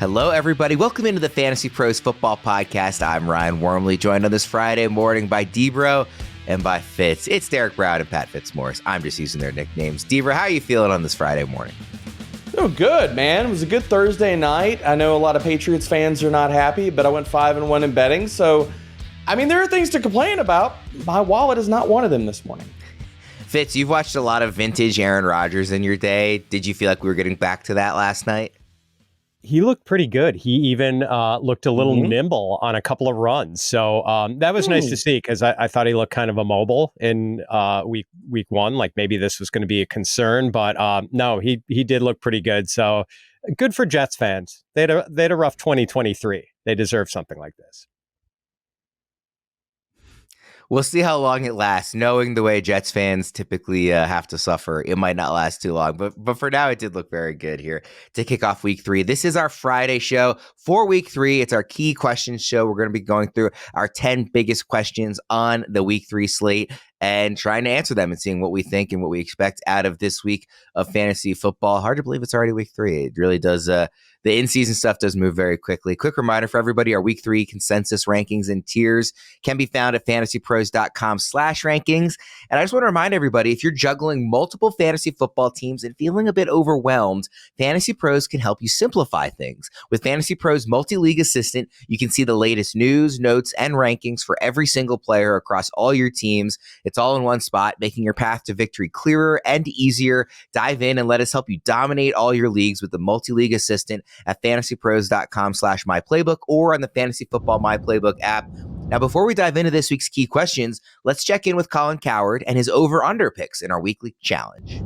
Hello, everybody. Welcome into the Fantasy Pros Football Podcast. I'm Ryan Wormeli, joined on this Friday morning by Debro and by Fitz. It's Derek Brown and Pat Fitzmaurice. I'm just using their nicknames. Debro, how are you feeling on this Friday morning? Oh, good, man. It was a good Thursday night. I know a lot of Patriots fans are not happy, but I went 5-1 in betting. So, I mean, there are things to complain about. My wallet is not one of them this morning. Fitz, you've watched a lot of vintage Aaron Rodgers in your day. Did you feel like we were getting back to that last night? He looked pretty good. He even looked a little nimble on a couple of runs. So that was nice to see because I thought he looked kind of immobile in week one. Like maybe this was going to be a concern, but no, he did look pretty good. So good for Jets fans. They had a rough 2023. They deserve something like this. We'll see how long it lasts. Knowing the way Jets fans typically have to suffer, it might not last too long. But for now, it did look very good here to kick off week 3. This is our Friday show for week 3. It's our key questions show. We're going to be going through our 10 biggest questions on the week 3 slate and trying to answer them and seeing what we think and what we expect out of this week of fantasy football. Hard to believe it's already week 3. It really does. The in-season stuff does move very quickly. Quick reminder for everybody, our week 3 consensus rankings and tiers can be found at fantasypros.com/rankings. And I just want to remind everybody, if you're juggling multiple fantasy football teams and feeling a bit overwhelmed, Fantasy Pros can help you simplify things. With Fantasy Pros Multi-League Assistant, you can see the latest news, notes, and rankings for every single player across all your teams. It's all in one spot, making your path to victory clearer and easier. Dive in and let us help you dominate all your leagues with the Multi-League Assistant at fantasypros.com/myplaybook or on the Fantasy Football My Playbook app. Now, before we dive into this week's key questions, let's check in with Colin Cowherd and his over-under picks in our weekly challenge.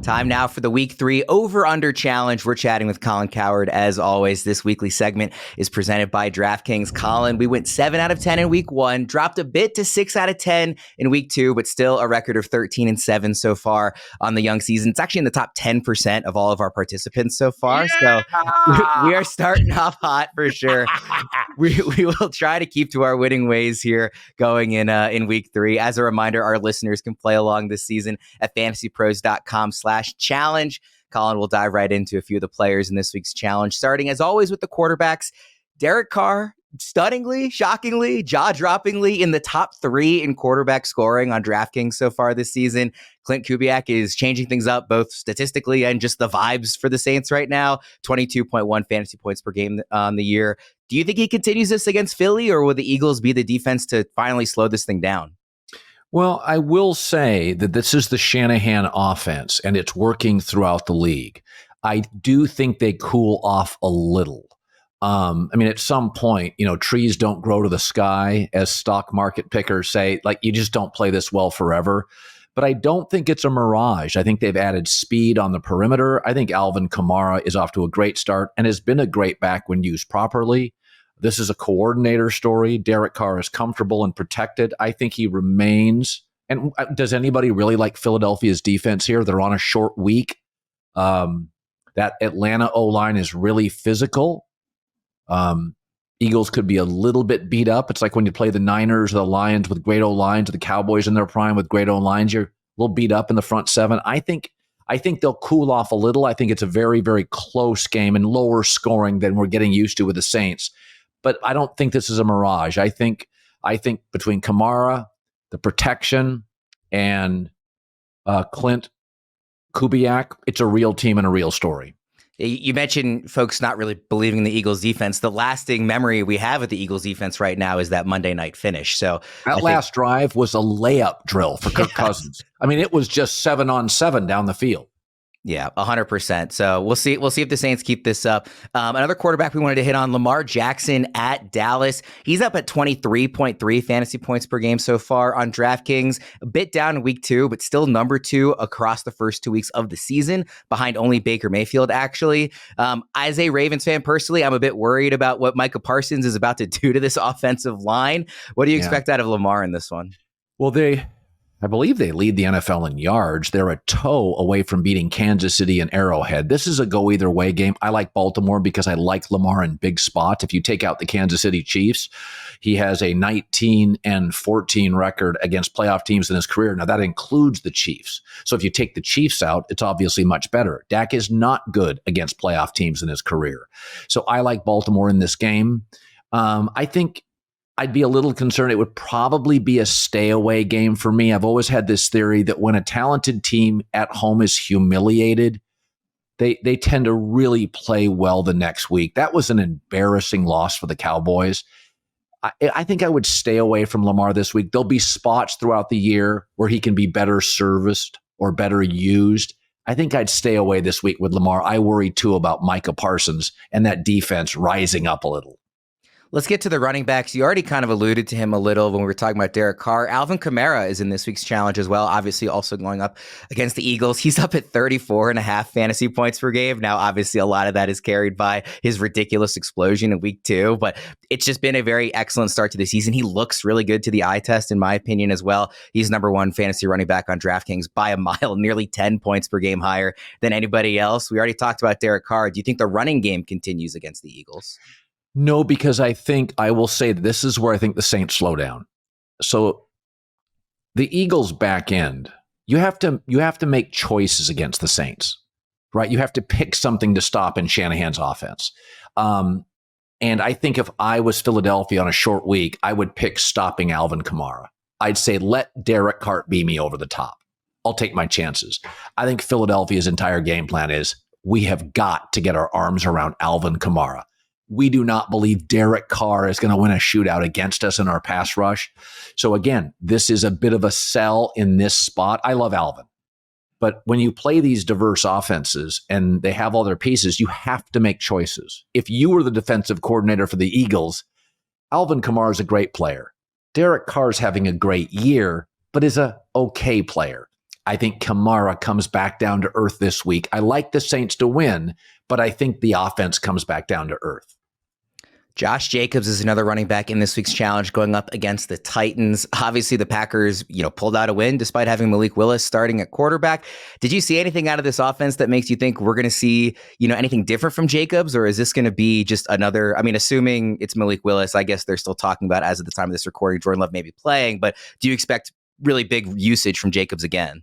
Time now for the week 3 over-under challenge. We're chatting with Colin Cowherd. As always, this weekly segment is presented by DraftKings. Colin, we went 7 out of 10 in week 1, dropped a bit to 6 out of 10 in week 2, but still a record of 13-7 so far on the young season. It's actually in the top 10% of all of our participants so far. Yeah! So we are starting off hot for sure. We will try to keep to our winning ways here going in week 3. As a reminder, our listeners can play along this season at fantasypros.com/challenge. Colin will dive right into a few of the players in this week's challenge, starting as always with the quarterbacks. Derek Carr, stunningly, shockingly, jaw-droppingly in the top 3 in quarterback scoring on DraftKings so far this season. Clint Kubiak is changing things up both statistically and just the vibes for the Saints right now. 22.1 fantasy points per game on the year. Do you think he continues this against Philly, or will the Eagles be the defense to finally slow this thing down? Well, I will say that this is the Shanahan offense, and it's working throughout the league. I do think they cool off a little. I mean, at some point, trees don't grow to the sky, as stock market pickers say. Like, you just don't play this well forever. But I don't think it's a mirage. I think they've added speed on the perimeter. I think Alvin Kamara is off to a great start and has been a great back when used properly. This is a coordinator story. Derek Carr is comfortable and protected. I think he remains. And does anybody really like Philadelphia's defense here? They're on a short week. That Atlanta O-line is really physical. Eagles could be a little bit beat up. It's like when you play the Niners or the Lions with great O-lines, or the Cowboys in their prime with great O-lines. You're a little beat up in the front 7. I think they'll cool off a little. I think it's a very, very close game and lower scoring than we're getting used to with the Saints. But I don't think this is a mirage. I think between Kamara, the protection, and Clint Kubiak, it's a real team and a real story. You mentioned folks not really believing in the Eagles defense. The lasting memory we have of the Eagles defense right now is that Monday night finish. So that last drive was a layup drill for Kirk Cousins. I mean, it was just 7-on-7 down the field. Yeah, 100%. So we'll see if the Saints keep this up. Another quarterback we wanted to hit on, Lamar Jackson at Dallas. He's up at 23.3 fantasy points per game so far on DraftKings. A bit down in week 2, but still number 2 across the first 2 weeks of the season, behind only Baker Mayfield, actually. As a Ravens fan, personally, I'm a bit worried about what Micah Parsons is about to do to this offensive line. What do you expect out of Lamar in this one? Well, I believe they lead the NFL in yards. They're a toe away from beating Kansas City and Arrowhead. This is a go either way game. I like Baltimore because I like Lamar in big spots. If you take out the Kansas City Chiefs, he has a 19-14 record against playoff teams in his career. Now that includes the Chiefs. So if you take the Chiefs out, it's obviously much better. Dak is not good against playoff teams in his career. So I like Baltimore in this game. I think I'd be a little concerned. It would probably be a stay away game for me. I've always had this theory that when a talented team at home is humiliated, they tend to really play well the next week. That was an embarrassing loss for the Cowboys. I think I would stay away from Lamar this week. There'll be spots throughout the year where he can be better serviced or better used. I think I'd stay away this week with Lamar. I worry too about Micah Parsons and that defense rising up a little. Let's get to the running backs. You already kind of alluded to him a little when we were talking about Derek Carr. Alvin Kamara is in this week's challenge as well, obviously also going up against the Eagles. He's up at 34.5 fantasy points per game. Now, obviously, a lot of that is carried by his ridiculous explosion in week 2, but it's just been a very excellent start to the season. He looks really good to the eye test, in my opinion, as well. He's number 1 fantasy running back on DraftKings by a mile, nearly 10 points per game higher than anybody else. We already talked about Derek Carr. Do you think the running game continues against the Eagles? No, because I think I will say this is where I think the Saints slow down. So the Eagles back end, you have to make choices against the Saints, right? You have to pick something to stop in Shanahan's offense. And I think if I was Philadelphia on a short week, I would pick stopping Alvin Kamara. I'd say, let Derek Carr beat me over the top. I'll take my chances. I think Philadelphia's entire game plan is we have got to get our arms around Alvin Kamara. We do not believe Derek Carr is going to win a shootout against us in our pass rush. So again, this is a bit of a sell in this spot. I love Alvin. But when you play these diverse offenses and they have all their pieces, you have to make choices. If you were the defensive coordinator for the Eagles, Alvin Kamara is a great player. Derek Carr is having a great year, but is a okay player. I think Kamara comes back down to earth this week. I like the Saints to win, but I think the offense comes back down to earth. Josh Jacobs is another running back in this week's challenge going up against the Titans. Obviously, the Packers, pulled out a win despite having Malik Willis starting at quarterback. Did you see anything out of this offense that makes you think we're going to see, anything different from Jacobs? Or is this going to be just another, assuming it's Malik Willis, I guess they're still talking about, as of the time of this recording, Jordan Love may be playing, but do you expect really big usage from Jacobs again?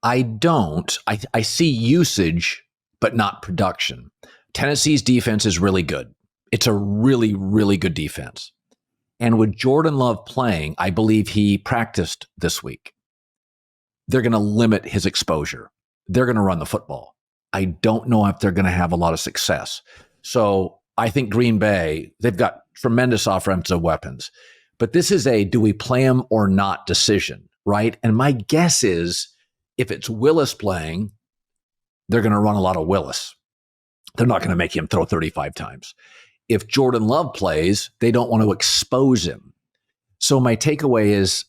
I don't. I see usage, but not production. Tennessee's defense is really good. It's a really, really good defense. And with Jordan Love playing, I believe he practiced this week. They're going to limit his exposure. They're going to run the football. I don't know if they're going to have a lot of success. So I think Green Bay, they've got tremendous offensive weapons. But this is a do we play him or not decision, right? And my guess is if it's Willis playing, they're going to run a lot of Willis. They're not going to make him throw 35 times. If Jordan Love plays, they don't want to expose him. So my takeaway is,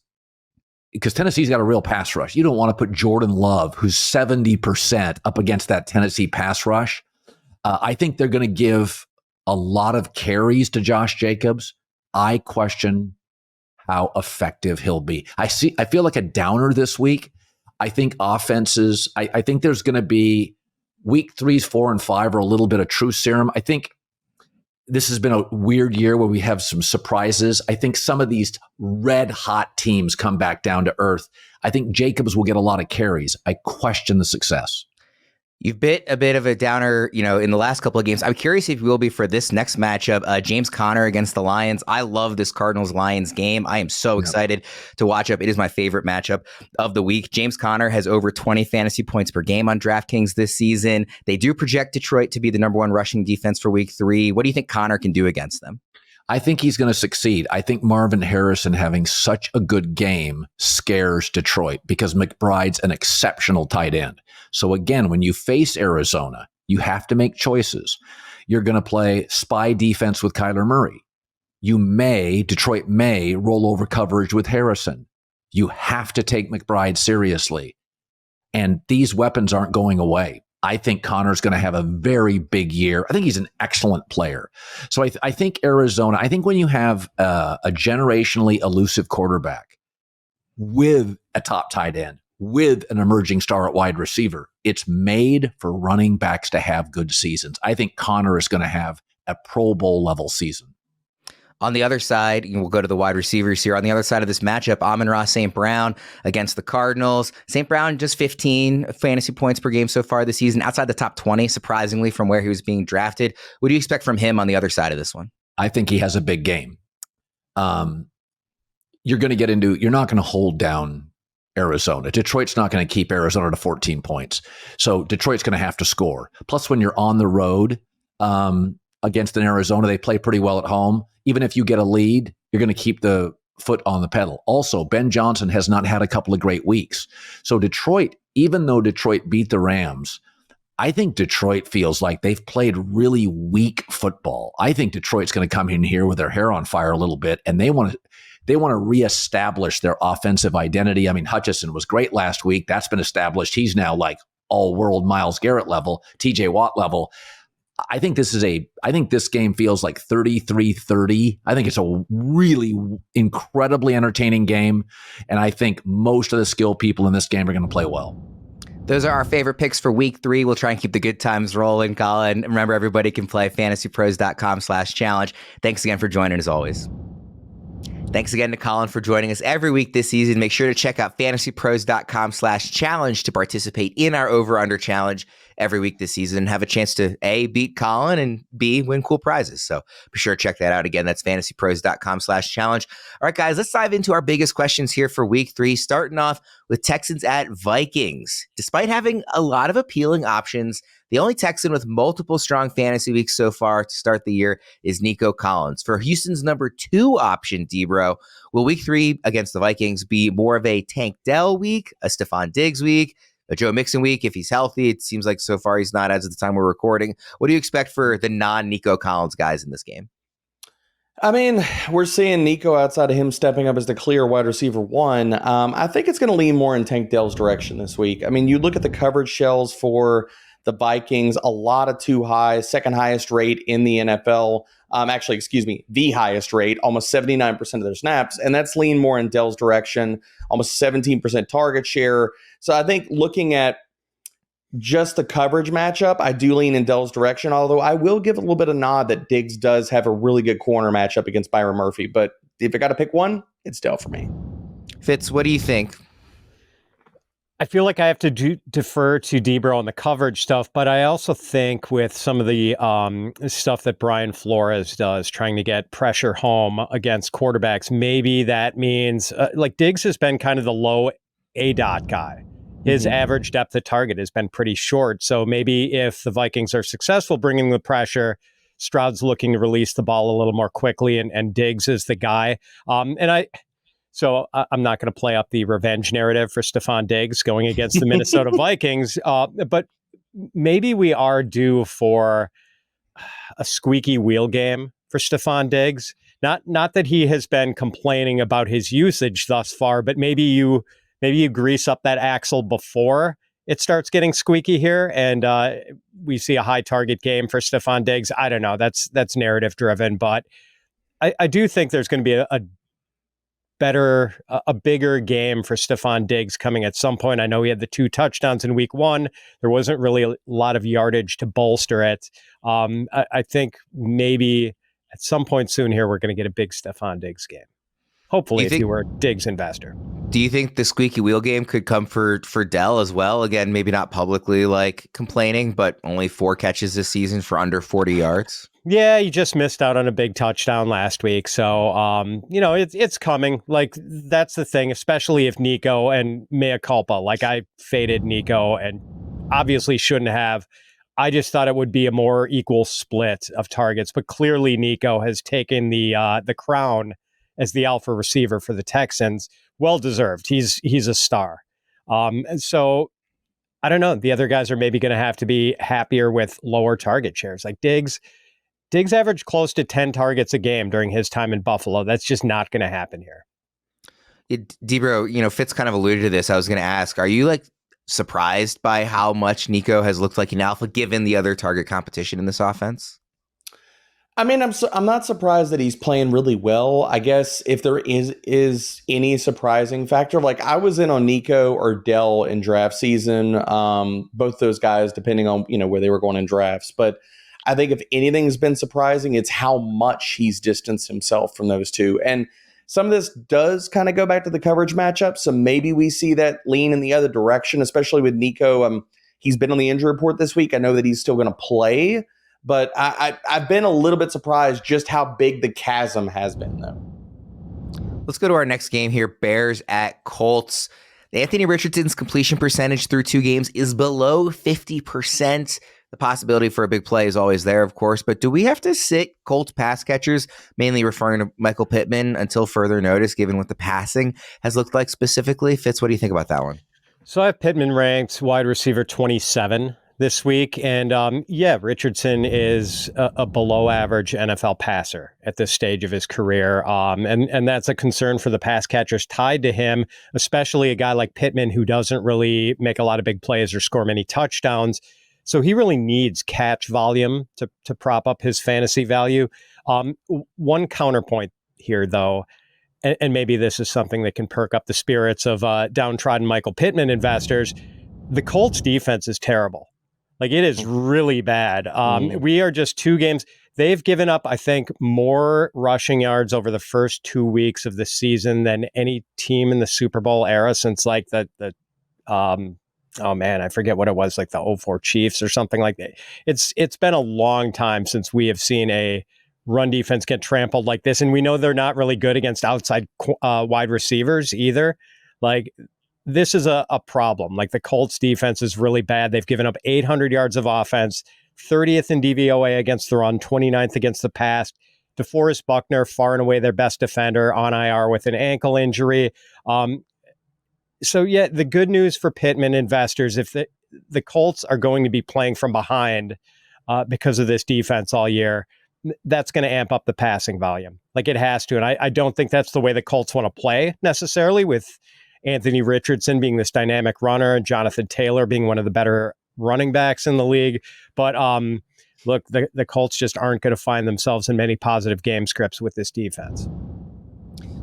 because Tennessee's got a real pass rush, you don't want to put Jordan Love, who's 70%, up against that Tennessee pass rush. I think they're going to give a lot of carries to Josh Jacobs. I question how effective he'll be. I feel like a downer this week. I think offenses, I think there's going to be week 3s, 4, and 5 are a little bit of truth serum. I think this has been a weird year where we have some surprises. I think some of these red hot teams come back down to earth. I think Jacobs will get a lot of carries. I question the success. You've bit a bit of a downer, in the last couple of games. I'm curious if you will be for this next matchup, James Conner against the Lions. I love this Cardinals-Lions game. I am so excited to watch up. It is my favorite matchup of the week. James Conner has over 20 fantasy points per game on DraftKings this season. They do project Detroit to be the number 1 rushing defense for week 3. What do you think Conner can do against them? I think he's going to succeed. I think Marvin Harrison having such a good game scares Detroit because McBride's an exceptional tight end. So again, when you face Arizona, you have to make choices. You're going to play spy defense with Kyler Murray. Detroit may roll over coverage with Harrison. You have to take McBride seriously. And these weapons aren't going away. I think Connor's going to have a very big year. I think he's an excellent player. So I think Arizona, when you have a generationally elusive quarterback with a top tight end with an emerging star at wide receiver. It's made for running backs to have good seasons. I think Connor is going to have a Pro Bowl level season. On the other side, we'll go to the wide receivers here. On the other side of this matchup, Amon-Ra St. Brown against the Cardinals. St. Brown just 15 fantasy points per game so far this season, outside the top 20, surprisingly, from where he was being drafted. What do you expect from him on the other side of this one? I think he has a big game. You're not going to hold down Arizona. Detroit's not going to keep Arizona to 14 points. So Detroit's going to have to score. Plus, when you're on the road against an Arizona, they play pretty well at home. Even if you get a lead, you're going to keep the foot on the pedal. Also, Ben Johnson has not had a couple of great weeks. So Detroit, even though Detroit beat the Rams, I think Detroit feels like they've played really weak football. I think Detroit's going to come in here with their hair on fire a little bit, and they want to reestablish their offensive identity. I mean, Hutchinson was great last week. That's been established. He's now like all-world Myles Garrett level, TJ Watt level. I think this game feels like 33-30. I think it's a really incredibly entertaining game, and I think most of the skill people in this game are going to play well. Those are our favorite picks for week 3. We'll try and keep the good times rolling, Colin. Remember, everybody can play fantasypros.com/challenge. Thanks again for joining, as always. Thanks again to Colin for joining us every week this season. Make sure to check out fantasypros.com/challenge to participate in our over-under challenge every week this season and have a chance to A, beat Colin, and B, win cool prizes. So be sure to check that out. Again, that's fantasypros.com/challenge. All right, guys, let's dive into our biggest questions here for week 3, starting off with Texans at Vikings. Despite having a lot of appealing options, the only Texan with multiple strong fantasy weeks so far to start the year is Nico Collins. For Houston's number 2 option, Debro, will week 3 against the Vikings be more of a Tank Dell week, a Stefon Diggs week, a Joe Mixon week if he's healthy? It seems like so far he's not as of the time we're recording. What do you expect for the non-Nico Collins guys in this game? I mean, we're seeing Nico outside of him stepping up as the clear wide receiver 1. I think it's going to lean more in Tank Dell's direction this week. I mean, you look at the coverage shells for the Vikings, a lot of too high, second highest rate in the NFL. The highest rate, almost 79% of their snaps. And that's lean more in Dell's direction, almost 17% target share. So I think looking at just the coverage matchup, I do lean in Dell's direction, although I will give a little bit of nod that Diggs does have a really good corner matchup against Byron Murphy. But if I got to pick one, it's Dell for me. Fitz, what do you think? I feel like I have to defer to Debro on the coverage stuff, but I also think with some of the stuff that Brian Flores does, trying to get pressure home against quarterbacks, maybe that means like Diggs has been kind of the low ADOT guy. His average depth of target has been pretty short. So maybe if the Vikings are successful bringing the pressure, Stroud's looking to release the ball a little more quickly, and Diggs is the guy. So I'm not going to play up the revenge narrative for Stefon Diggs going against the Minnesota Vikings, but maybe we are due for a squeaky wheel game for Stefon Diggs. Not that he has been complaining about his usage thus far, but maybe you grease up that axle before it starts getting squeaky here, and we see a high target game for Stefon Diggs. I don't know. That's narrative driven, but I do think there's going to be a bigger game for Stefon Diggs coming at some point. I know he had the 2 touchdowns in week 1. There wasn't really a lot of yardage to bolster it. I think maybe at some point soon here, we're going to get a big Stefon Diggs game. Hopefully, if you were a Diggs investor. Do you think the squeaky wheel game could come for Dell as well? Again, maybe not publicly like complaining, but only 4 catches this season for under 40 yards. Yeah, you just missed out on a big touchdown last week. So, it's coming. Like, that's the thing, especially if Nico and mea culpa. Like, I faded Nico and obviously shouldn't have. I just thought it would be a more equal split of targets. But clearly, Nico has taken the crown as the alpha receiver for the Texans. Well deserved. He's a star. And so, I don't know. The other guys are maybe going to have to be happier with lower target shares. Like Diggs averaged close to 10 targets a game during his time in Buffalo. That's just not going to happen here. Debro, Fitz kind of alluded to this. I was going to ask, are you like surprised by how much Nico has looked like an alpha given the other target competition in this offense? I mean, I'm not surprised that he's playing really well. I guess if there is any surprising factor, like I was in on Nico or Dell in draft season, both those guys, depending on where they were going in drafts. But I think if anything's been surprising, it's how much he's distanced himself from those two. And some of this does kind of go back to the coverage matchup, so maybe we see that lean in the other direction, especially with Nico. He's been on the injury report this week. I know that he's still going to play. But I've been a little bit surprised just how big the chasm has been, though. Let's go to our next game here. Bears at Colts. Anthony Richardson's completion percentage through 2 games is below 50%. The possibility for a big play is always there, of course. But do we have to sit Colts pass catchers, mainly referring to Michael Pittman, until further notice, given what the passing has looked like specifically? Fitz, what do you think about that one? So I have Pittman ranked wide receiver 27 this week. And Richardson is a below average NFL passer at this stage of his career. And that's a concern for the pass catchers tied to him, especially a guy like Pittman who doesn't really make a lot of big plays or score many touchdowns. So he really needs catch volume to prop up his fantasy value. One counterpoint here, though, and maybe this is something that can perk up the spirits of downtrodden Michael Pittman investors. The Colts defense is terrible. Like, it is really bad. We are just 2 games. They've given up, I think, more rushing yards over the first 2 weeks of the season than any team in the Super Bowl era since like I forget what it was, like the 2004 Chiefs or something like that. It's been a long time since we have seen a run defense get trampled like this. And we know they're not really good against outside wide receivers either. Like, this is a problem. Like, the Colts defense is really bad. They've given up 800 yards of offense, 30th in DVOA against the run, 29th against the pass. DeForest Buckner, far and away their best defender, on IR with an ankle injury. The good news for Pittman investors, if the Colts are going to be playing from behind because of this defense all year, that's going to amp up the passing volume. Like, it has to. And I don't think that's the way the Colts want to play necessarily, with Anthony Richardson being this dynamic runner and Jonathan Taylor being one of the better running backs in the league. But look, the Colts just aren't going to find themselves in many positive game scripts with this defense.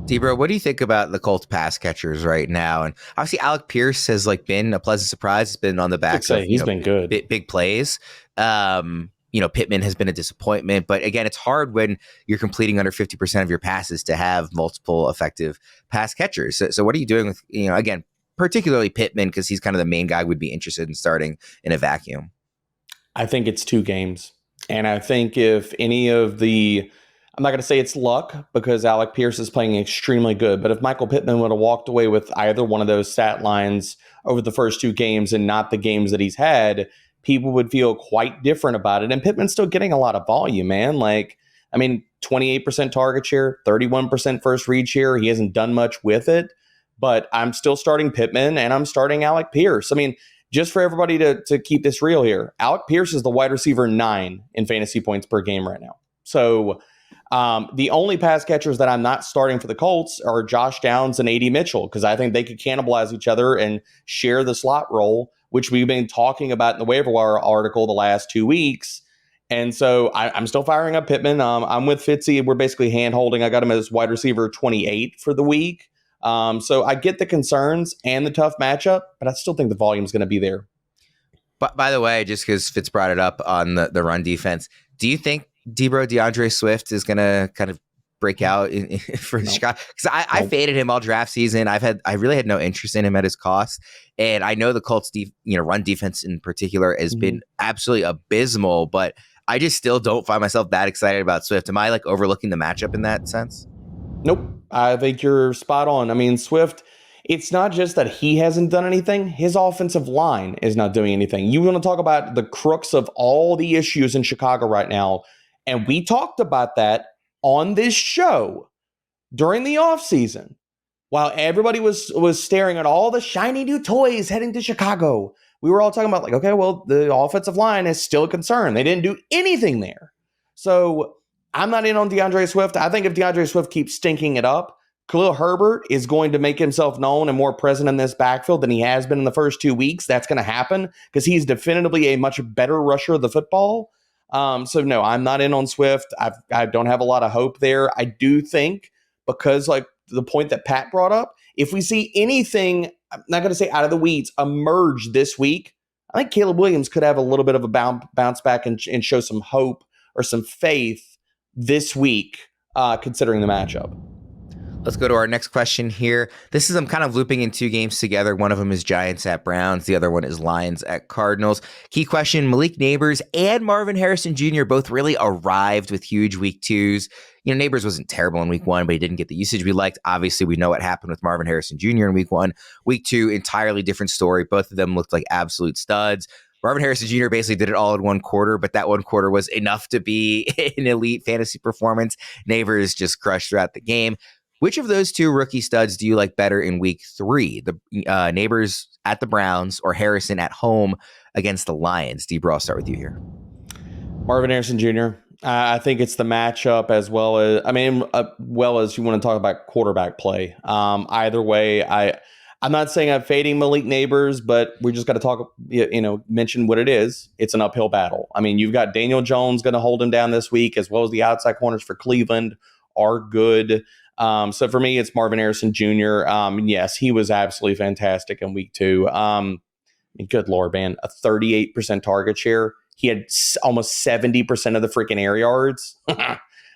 Debro, what do you think about the Colts pass catchers right now? And obviously Alec Pierce has been a pleasant surprise. He's been on the back of he's been good. Big plays. Pittman has been a disappointment, but again, it's hard when you're completing under 50% of your passes to have multiple effective pass catchers. So what are you doing with, again, particularly Pittman, because he's kind of the main guy we'd be interested in starting in a vacuum? I think it's 2 games. And I think if any of I'm not going to say it's luck because Alec Pierce is playing extremely good, but if Michael Pittman would have walked away with either one of those stat lines over the first 2 games and not the games that he's had, people would feel quite different about it. And Pittman's still getting a lot of volume, man. 28% target share, 31% first read share. He hasn't done much with it, but I'm still starting Pittman and I'm starting Alec Pierce. I mean, just for everybody to keep this real here, Alec Pierce is the wide receiver 9 in fantasy points per game right now. So the only pass catchers that I'm not starting for the Colts are Josh Downs and A.D. Mitchell, because I think they could cannibalize each other and share the slot role, which we've been talking about in the waiver wire article the last 2 weeks. And so I'm still firing up Pittman. I'm with Fitzy. We're basically hand-holding. I got him as wide receiver 28 for the week. So I get the concerns and the tough matchup, but I still think the volume is going to be there. But by the way, just because Fitz brought it up on the run defense, do you think DeAndre Swift is going to kind of break out for Chicago? Because I faded him all draft season. I really had no interest in him at his cost, and I know the Colts run defense in particular has been absolutely abysmal, but I just still don't find myself that excited about Swift. Am I overlooking the matchup in that sense? Nope. I think you're spot on. I mean, Swift, it's not just that he hasn't done anything. His offensive line is not doing anything. You want to talk about the crux of all the issues in Chicago right now, and we talked about that on this show during the offseason while everybody was staring at all the shiny new toys heading to Chicago. We were all talking about okay, well, the offensive line is still a concern. They didn't do anything there. So I'm not in on DeAndre Swift. I think if DeAndre Swift keeps stinking it up, Khalil Herbert is going to make himself known and more present in this backfield than he has been in the first 2 weeks. That's going to happen because he's definitively a much better rusher of the football. So no, I'm not in on Swift. I don't have a lot of hope there. I do think because like the point that Pat brought up, if we see anything, I'm not going to say out of the weeds, emerge this week, I think Caleb Williams could have a little bit of a bounce back and show some hope or some faith this week, considering the matchup. Let's go to our next question here. This is, I'm kind of looping in two games together. One of them is Giants at Browns. The other one is Lions at Cardinals. Key question, Malik Nabers and Marvin Harrison Jr. both really arrived with huge week twos. You know, Nabers wasn't terrible in week one, but he didn't get the usage we liked. Obviously, we know what happened with Marvin Harrison Jr. in week one. Week two, entirely different story. Both of them looked like absolute studs. Marvin Harrison Jr. basically did it all in one quarter, but that one quarter was enough to be an elite fantasy performance. Nabers just crushed throughout the game. Which of those two rookie studs do you like better in week three? The Nabers at the Browns or Harrison at home against the Lions? Debra, I'll start with you here. Marvin Harrison Jr. I think it's the matchup as well as you want to talk about quarterback play. Either way, I'm not saying I'm fading Malik Nabers, but we just got to talk, mention what it is. It's an uphill battle. I mean, you've got Daniel Jones going to hold him down this week, as well as the outside corners for Cleveland are good. So for me, it's Marvin Harrison Jr. Yes, he was absolutely fantastic in week two. Good Lord, man, a 38% target share. He had almost 70% of the freaking air yards.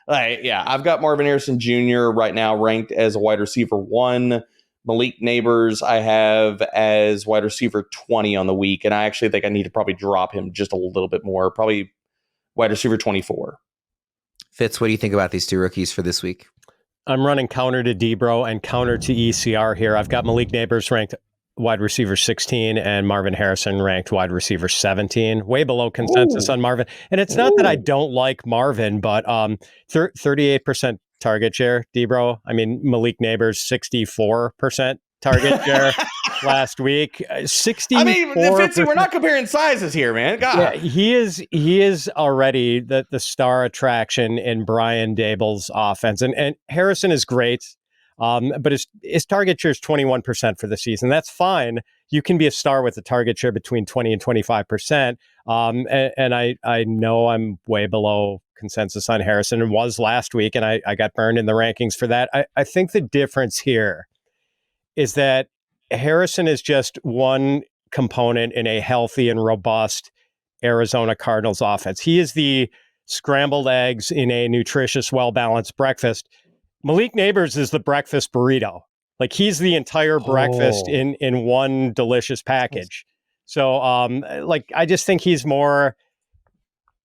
I've got Marvin Harrison Jr. right now ranked as a wide receiver 1. Malik Nabers I have as wide receiver 20 on the week, and I actually think I need to probably drop him just a little bit more, probably wide receiver 24. Fitz, what do you think about these two rookies for this week? I'm running counter to Debro and counter to ECR here. I've got Malik Nabers ranked wide receiver 16 and Marvin Harrison ranked wide receiver 17, way below consensus on Marvin. And it's not that I don't like Marvin, but 38% target share, Debro. I mean, Malik Nabers 64% target share last week. 64%. I mean, Fitzy, we're not comparing sizes here, man. God. Yeah, he is already the star attraction in Brian Daboll's offense, and Harrison is great. But his target share is 21% for the season. That's fine. You can be a star with a target share between 20 and 25%. And I know I'm way below consensus on Harrison and was last week, and I got burned in the rankings for that. I think the difference here is that Harrison is just one component in a healthy and robust Arizona Cardinals offense. He is the scrambled eggs in a nutritious, well-balanced breakfast. Malik Nabers is the breakfast burrito. Like, he's the entire breakfast in one delicious package. So, I just think he's more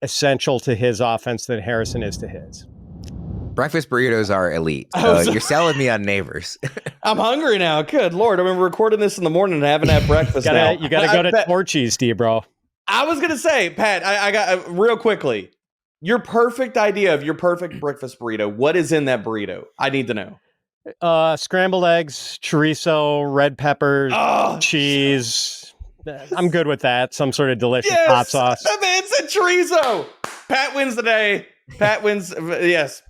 essential to his offense than Harrison is to his. Breakfast burritos are elite. You're selling me on Nabers. I'm hungry now. Good Lord. I've been recording this in the morning and I haven't had breakfast now. You got to go to Torchy's, bro. I was going to say, Pat, I got real quickly. Your perfect idea of your perfect breakfast burrito. What is in that burrito? I need to know. Scrambled eggs, chorizo, red peppers, cheese. I'm good with that. Some sort of delicious hot sauce. That man said chorizo. Pat wins the day. Pat wins. Yes.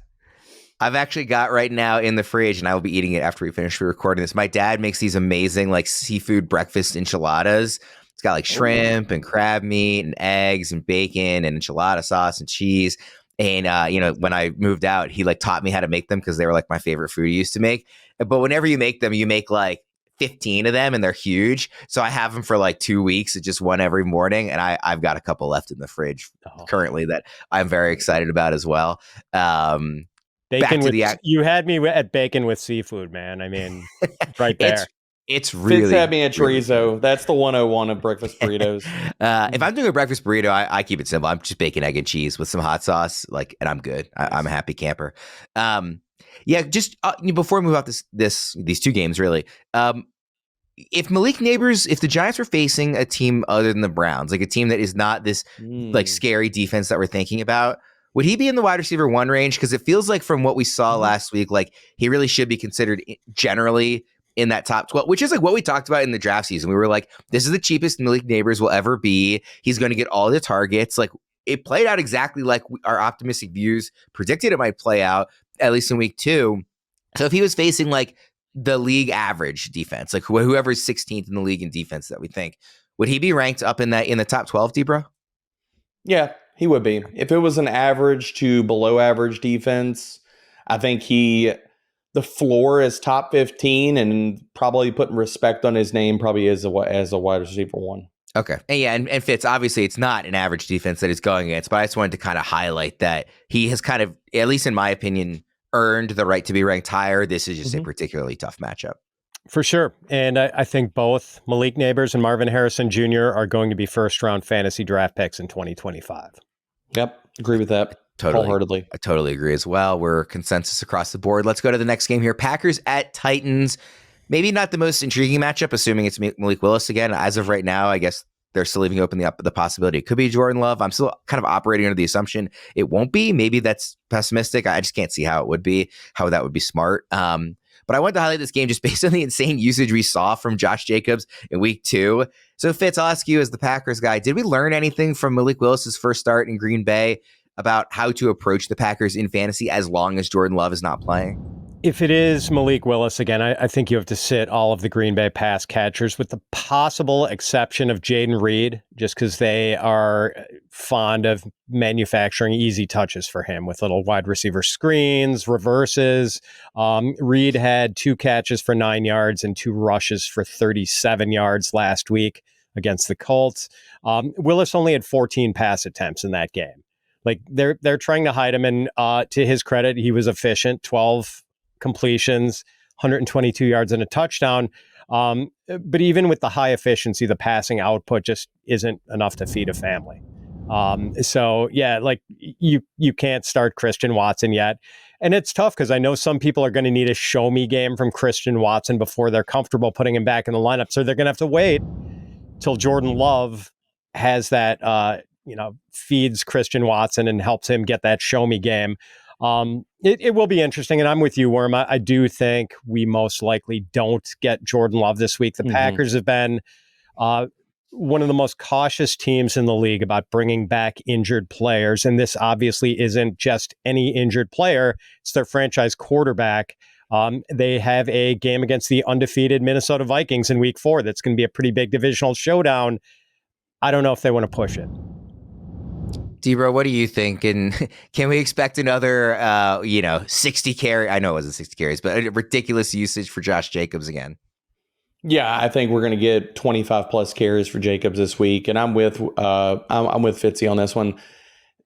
I've actually got right now in the fridge, and I will be eating it after we finish recording this. My dad makes these amazing seafood breakfast enchiladas. It's got shrimp and crab meat and eggs and bacon and enchilada sauce and cheese. And, when I moved out, he taught me how to make them because they were my favorite food he used to make. But whenever you make them, you make 15 of them and they're huge. So I have them for 2 weeks. It's just one every morning. And I've got a couple left in the fridge currently that I'm very excited about as well. Bacon you had me at bacon with seafood, man. I mean, right there. It's really. Fitz had me at chorizo. That's the 101 of breakfast burritos. If I'm doing a breakfast burrito, I keep it simple. I'm just bacon, egg, and cheese with some hot sauce, and I'm good. I'm a happy camper. Just before we move out these two games, really. If Malik Nabers, if the Giants were facing a team other than the Browns, a team that is not this scary defense that we're thinking about, would he be in the wide receiver 1 range? Because it feels like from what we saw last week, he really should be considered generally in that top 12, which is what we talked about in the draft season. We were this is the cheapest Malik Nabers will ever be. He's going to get all the targets. It played out exactly like our optimistic views predicted it might play out, at least in week 2. So if he was facing the league average defense, whoever's 16th in the league in defense that we think, would he be ranked up in the top 12, Debra? Yeah. He would be. If it was an average to below average defense, I think the floor is top 15, and probably putting respect on his name probably is as a wide receiver one. Okay. And Fitz, obviously it's not an average defense that he's going against, but I just wanted to kind of highlight that he has kind of, at least in my opinion, earned the right to be ranked higher. This is just a particularly tough matchup. For sure. And I think both Malik Nabers and Marvin Harrison Jr. are going to be first-round fantasy draft picks in 2025. Yep. Agree with that. Wholeheartedly. I totally agree as well. We're consensus across the board. Let's go to the next game here. Packers at Titans. Maybe not the most intriguing matchup, assuming it's Malik Willis again. As of right now, I guess they're still leaving open the possibility it could be Jordan Love. I'm still kind of operating under the assumption it won't be. Maybe that's pessimistic. I just can't see how it would be, how that would be smart. But I wanted to highlight this game just based on the insane usage we saw from Josh Jacobs in week 2. So Fitz, I'll ask you as the Packers guy, did we learn anything from Malik Willis's first start in Green Bay about how to approach the Packers in fantasy as long as Jordan Love is not playing? If it is Malik Willis again, I think you have to sit all of the Green Bay pass catchers with the possible exception of Jaden Reed, just because they are fond of manufacturing easy touches for him with little wide receiver screens, reverses. Reed had 2 catches for 9 yards and 2 rushes for 37 yards last week against the Colts. Willis only had 14 pass attempts in that game. Like they're trying to hide him, and to his credit, he was efficient. 12 completions, 122 yards and a touchdown. But even with the high efficiency, the passing output just isn't enough to feed a family. So yeah, like you can't start Christian Watson yet. And it's tough because I know some people are going to need a show me game from Christian Watson before they're comfortable putting him back in the lineup. So they're going to have to wait till Jordan Love has that, feeds Christian Watson and helps him get that show me game. It will be interesting, and I'm with you, Worm. I do think we most likely don't get Jordan Love this week. The Packers have been one of the most cautious teams in the league about bringing back injured players, and this obviously isn't just any injured player. It's their franchise quarterback. They have a game against the undefeated Minnesota Vikings in week 4. That's going to be a pretty big divisional showdown. I don't know if they want to push it. D-Bro, what do you think? And can we expect another, 60 carry? I know it wasn't 60 carries, but a ridiculous usage for Josh Jacobs again. Yeah, I think we're going to get 25 plus carries for Jacobs this week, and I'm with Fitzy on this one.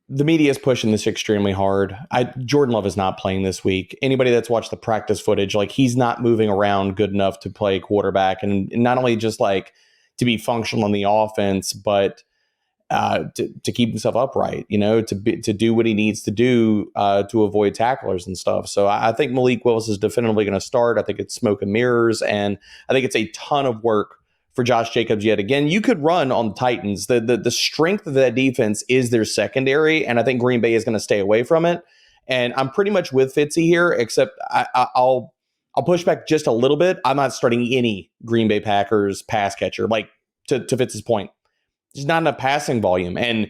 The media is pushing this extremely hard. Jordan Love is not playing this week. Anybody that's watched the practice footage, like he's not moving around good enough to play quarterback, and not only just like to be functional in the offense, but to keep himself upright, to do what he needs to do to avoid tacklers and stuff. So I think Malik Willis is definitively going to start. I think it's smoke and mirrors, and I think it's a ton of work for Josh Jacobs yet again. You could run on the Titans. The strength of that defense is their secondary, and I think Green Bay is going to stay away from it. And I'm pretty much with Fitzy here, except I'll push back just a little bit. I'm not starting any Green Bay Packers pass catcher, like to Fitz's point. There's not enough passing volume. And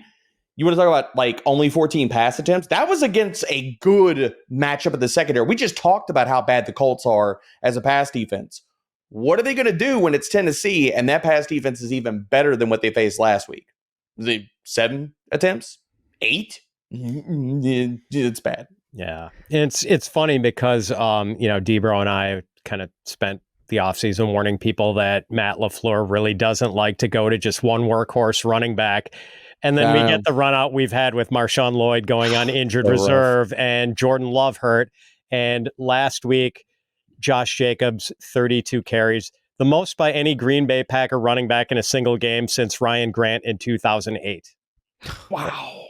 you want to talk about like only 14 pass attempts? That was against a good matchup at the secondary. We just talked about how bad the Colts are as a pass defense. What are they going to do when it's Tennessee and that pass defense is even better than what they faced last week? Was it 7 attempts? 8? It's bad. Yeah. It's funny because, D-Bro and I kind of spent the offseason warning people that Matt LaFleur really doesn't like to go to just one workhorse running back. And then we get the run out we've had with Marshawn Lloyd going on injured reserve and Jordan Love hurt. And last week, Josh Jacobs, 32 carries, the most by any Green Bay Packer running back in a single game since Ryan Grant in 2008. Wow.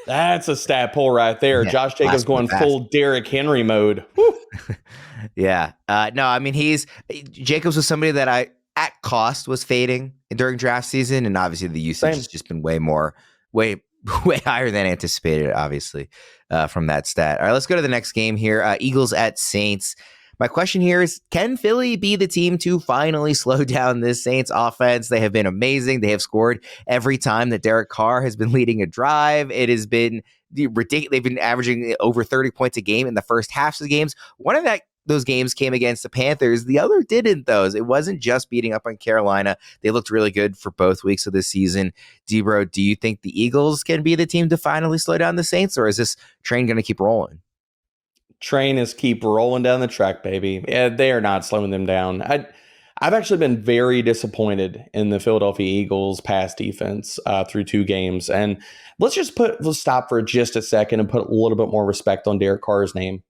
That's a stat pull right there. Yeah, Josh Jacobs going full Derrick Henry mode. Yeah. No, I mean, Jacobs was somebody that I, at cost, was fading during draft season. And obviously the usage has just been way higher than anticipated, obviously, from that stat. All right, let's go to the next game here. Eagles at Saints. My question here is, can Philly be the team to finally slow down this Saints offense? They have been amazing. They have scored every time that Derek Carr has been leading a drive. It has been ridiculous. They've been averaging over 30 points a game in the first half of the games. One of that those games came against the Panthers. The other didn't, though. It wasn't just beating up on Carolina. They looked really good for both weeks of this season. D-Bro, do you think the Eagles can be the team to finally slow down the Saints, or is this train going to keep rolling? Train is keep rolling down the track, baby. Yeah, they are not slowing them down. I've actually been very disappointed in the Philadelphia Eagles pass defense through 2 games. And let's stop for just a second and put a little bit more respect on Derek Carr's name.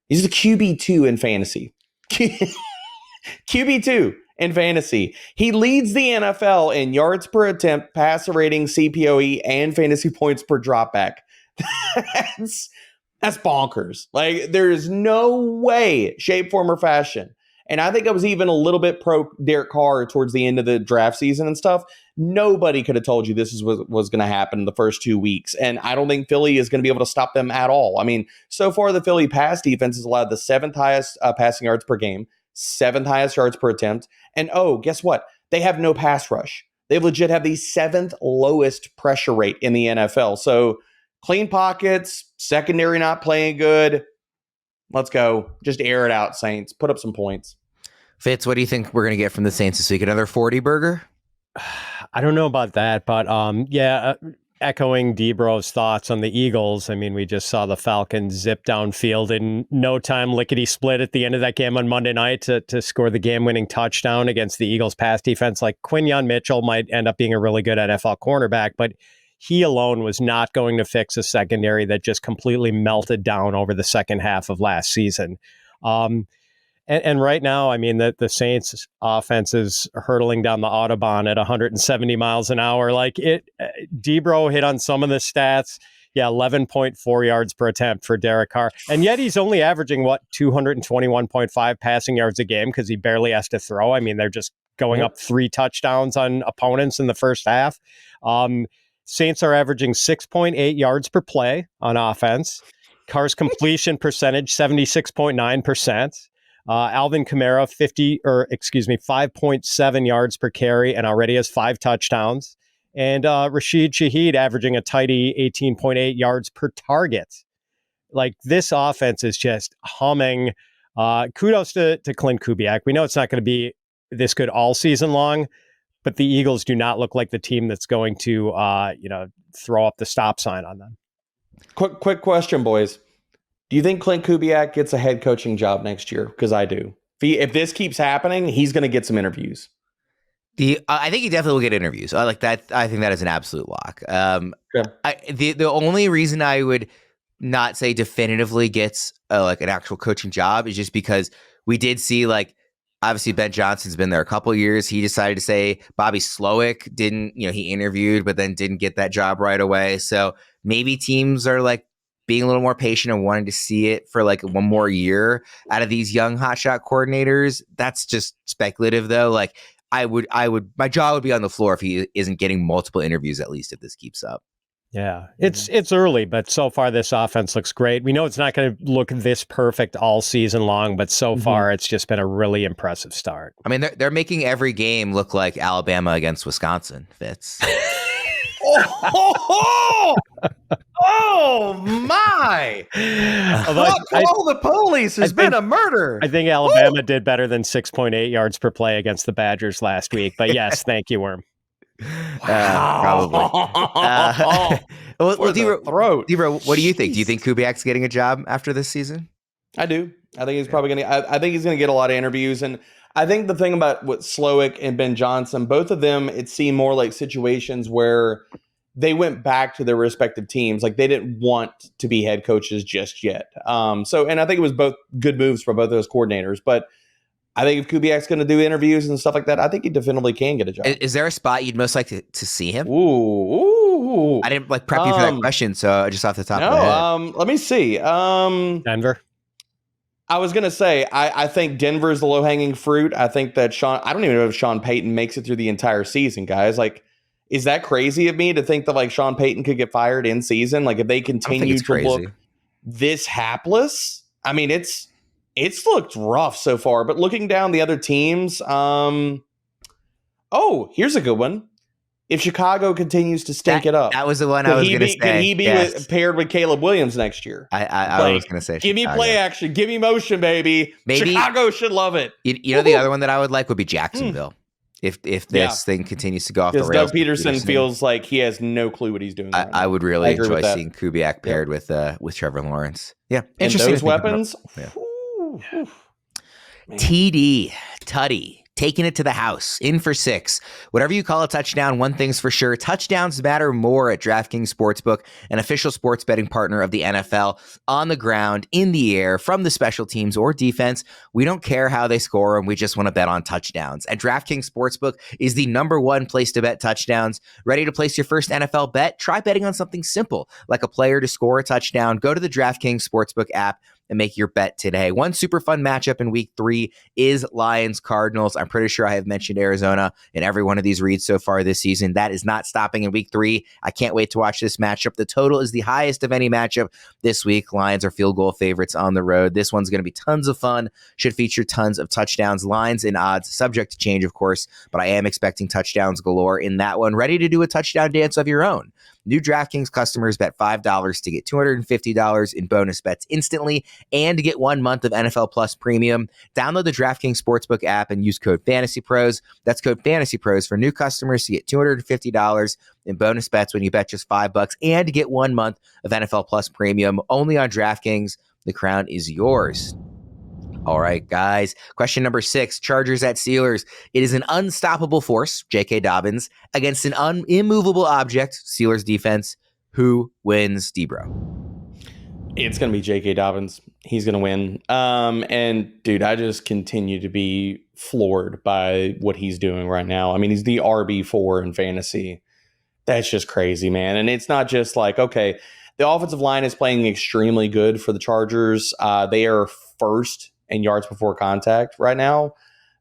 He's the QB2 in fantasy. QB2 in fantasy. He leads the NFL in yards per attempt, passer rating, CPOE, and fantasy points per dropback. That's bonkers. Like, there is no way, shape, form, or fashion. And I think I was even a little bit pro Derek Carr towards the end of the draft season and stuff. Nobody could have told you this was going to happen in the first 2 weeks. And I don't think Philly is going to be able to stop them at all. I mean, so far the Philly pass defense has allowed the 7th highest passing yards per game, 7th highest yards per attempt. And guess what? They have no pass rush. They legit have the 7th lowest pressure rate in the NFL. So clean pockets, secondary not playing good. Let's go. Just air it out, Saints. Put up some points. Fitz, what do you think we're going to get from the Saints this week? Another 40 burger? I don't know about that, but echoing D-Bro's thoughts on the Eagles. I mean, we just saw the Falcons zip downfield in no time, lickety-split at the end of that game on Monday night to score the game-winning touchdown against the Eagles pass defense. Like, Quinyon Mitchell might end up being a really good NFL cornerback, but he alone was not going to fix a secondary that just completely melted down over the second half of last season. And right now, I mean, the Saints offense is hurtling down the Autobahn at 170 miles an hour. Like, D-Bro hit on some of the stats. Yeah, 11.4 yards per attempt for Derek Carr. And yet he's only averaging, 221.5 passing yards a game because he barely has to throw. I mean, they're just going up 3 touchdowns on opponents in the first half. Saints are averaging 6.8 yards per play on offense. Carr's completion percentage, 76.9%. Alvin Kamara, 5.7 yards per carry and already has 5 touchdowns. And Rashid Shaheed averaging a tidy 18.8 yards per target. Like, this offense is just humming. Kudos to Clint Kubiak. We know it's not going to be this good all season long, but the Eagles do not look like the team that's going to, throw up the stop sign on them. Quick question, boys. Do you think Clint Kubiak gets a head coaching job next year? Because I do. If this keeps happening, he's going to get some interviews. I think he definitely will get interviews. I like that. I think that is an absolute lock. Yeah. The only reason I would not say definitively gets an actual coaching job is just because we did see, obviously Ben Johnson's been there a couple of years. He decided to say Bobby Slowick didn't, he interviewed, but then didn't get that job right away. So maybe teams are being a little more patient and wanting to see it for one more year out of these young hotshot coordinators. That's just speculative though. My jaw would be on the floor if he isn't getting multiple interviews, at least if this keeps up. Yeah, it's early, but so far this offense looks great. We know it's not going to look this perfect all season long, but so far it's just been a really impressive start. I mean, they're making every game look like Alabama against Wisconsin, Fitz. Oh my! Call the police. There's been a murder. I think Alabama did better than 6.8 yards per play against the Badgers last week. But yes, thank you, Worm. Probably. D-Bro, what do you think? Do you think Kubiak's getting a job after this season? I do. I think he's probably going to. I think he's going to get a lot of interviews, and I think the thing about what Slowick and Ben Johnson, both of them, it seemed more like situations where they went back to their respective teams. Like, they didn't want to be head coaches just yet. And I think it was both good moves for both those coordinators. But I think if Kubiak's going to do interviews and stuff like that, I think he definitively can get a job. Is there a spot you'd most like to see him? Ooh. I didn't prep you for that question, so just off the top of my head. Let me see. Denver. I was going to say, I think Denver's the low-hanging fruit. I think that I don't even know if Sean Payton makes it through the entire season, guys. Is that crazy of me to think that Sean Payton could get fired in season? If they continue to look this hapless, I mean, it's looked rough so far. But looking down the other teams, here's a good one. if Chicago continues to stink it up. That was the one I was going to say. Could he be paired with Caleb Williams next year? I was going to say give Chicago. me play action. Give me motion, baby. Maybe, Chicago should love it. You know, the other one that I would like would be Jacksonville. If this thing continues to go off the rails. Because Doug Peterson feels like he has no clue what he's doing. I would really enjoy seeing Kubiak paired with Trevor Lawrence. Yeah. And those weapons. TD, Tutty. Taking it to the house, in for 6. Whatever you call a touchdown, one thing's for sure. Touchdowns matter more at DraftKings Sportsbook, an official sports betting partner of the NFL. On the ground, in the air, from the special teams or defense, we don't care how they score and we just want to bet on touchdowns. And DraftKings Sportsbook is the #1 place to bet touchdowns. Ready to place your first NFL bet? Try betting on something simple, like a player to score a touchdown. Go to the DraftKings Sportsbook app and make your bet today. One super fun matchup in week 3 is Lions-Cardinals. I'm pretty sure I have mentioned Arizona in every one of these reads so far this season. That is not stopping in week 3. I can't wait to watch this matchup. The total is the highest of any matchup this week. Lions are field goal favorites on the road. This one's going to be tons of fun. Should feature tons of touchdowns, lines, and odds, subject to change, of course, but I am expecting touchdowns galore in that one. Ready to do a touchdown dance of your own? New DraftKings customers bet $5 to get $250 in bonus bets instantly and to get 1 month of NFL Plus Premium. Download the DraftKings Sportsbook app and use code FantasyPros. That's code FantasyPros for new customers to get $250 in bonus bets when you bet just $5 and to get 1 month of NFL Plus Premium only on DraftKings. The crown is yours. All right, guys. Question number 6, Chargers at Steelers. It is an unstoppable force, J.K. Dobbins, against an immovable object, Steelers defense. Who wins, D-Bro? It's going to be J.K. Dobbins. He's going to win. And, dude, I just continue to be floored by what he's doing right now. I mean, he's the RB4 in fantasy. That's just crazy, man. And it's not just like, okay, the offensive line is playing extremely good for the Chargers. They are first in yards before contact right now.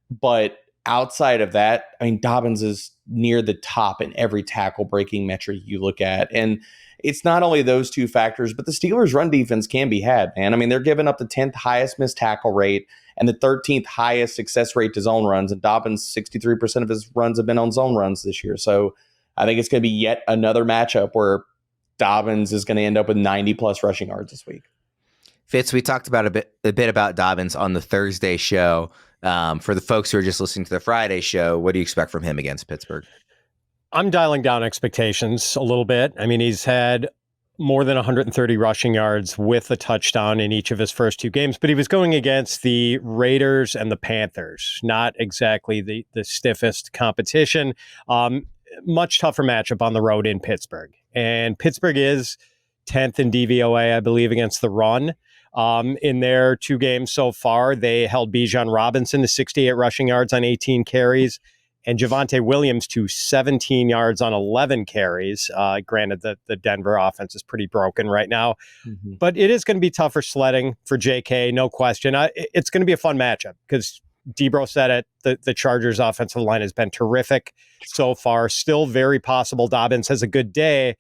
But outside of that, I mean, Dobbins is near the top in every tackle breaking metric you look at. And it's not only those two factors, but the Steelers' run defense can be had, man. I mean, they're giving up the 10th highest missed tackle rate and the 13th highest success rate to zone runs. And Dobbins, 63% of his runs have been on zone runs this year. So I think it's going to be yet another matchup where Dobbins is going to end up with 90-plus rushing yards this week. Fitz, we talked about a bit about Dobbins on the Thursday show. For the folks who are just listening to the Friday show, what do you expect from him against Pittsburgh? I'm dialing down expectations a little bit. I mean, he's had more than 130 rushing yards with a touchdown in each of his first 2 games, but he was going against the Raiders and the Panthers, not exactly the stiffest competition. Much tougher matchup on the road in Pittsburgh. And Pittsburgh is 10th in DVOA, I believe, against the run. In their 2 games so far, they held Bijan Robinson to 68 rushing yards on 18 carries and Javonte Williams to 17 yards on 11 carries. Granted, the Denver offense is pretty broken right now, but it is going to be tougher sledding for JK, no question. It's going to be a fun matchup because Debro said it, the Chargers offensive line has been terrific so far. Still very possible Dobbins has a good day.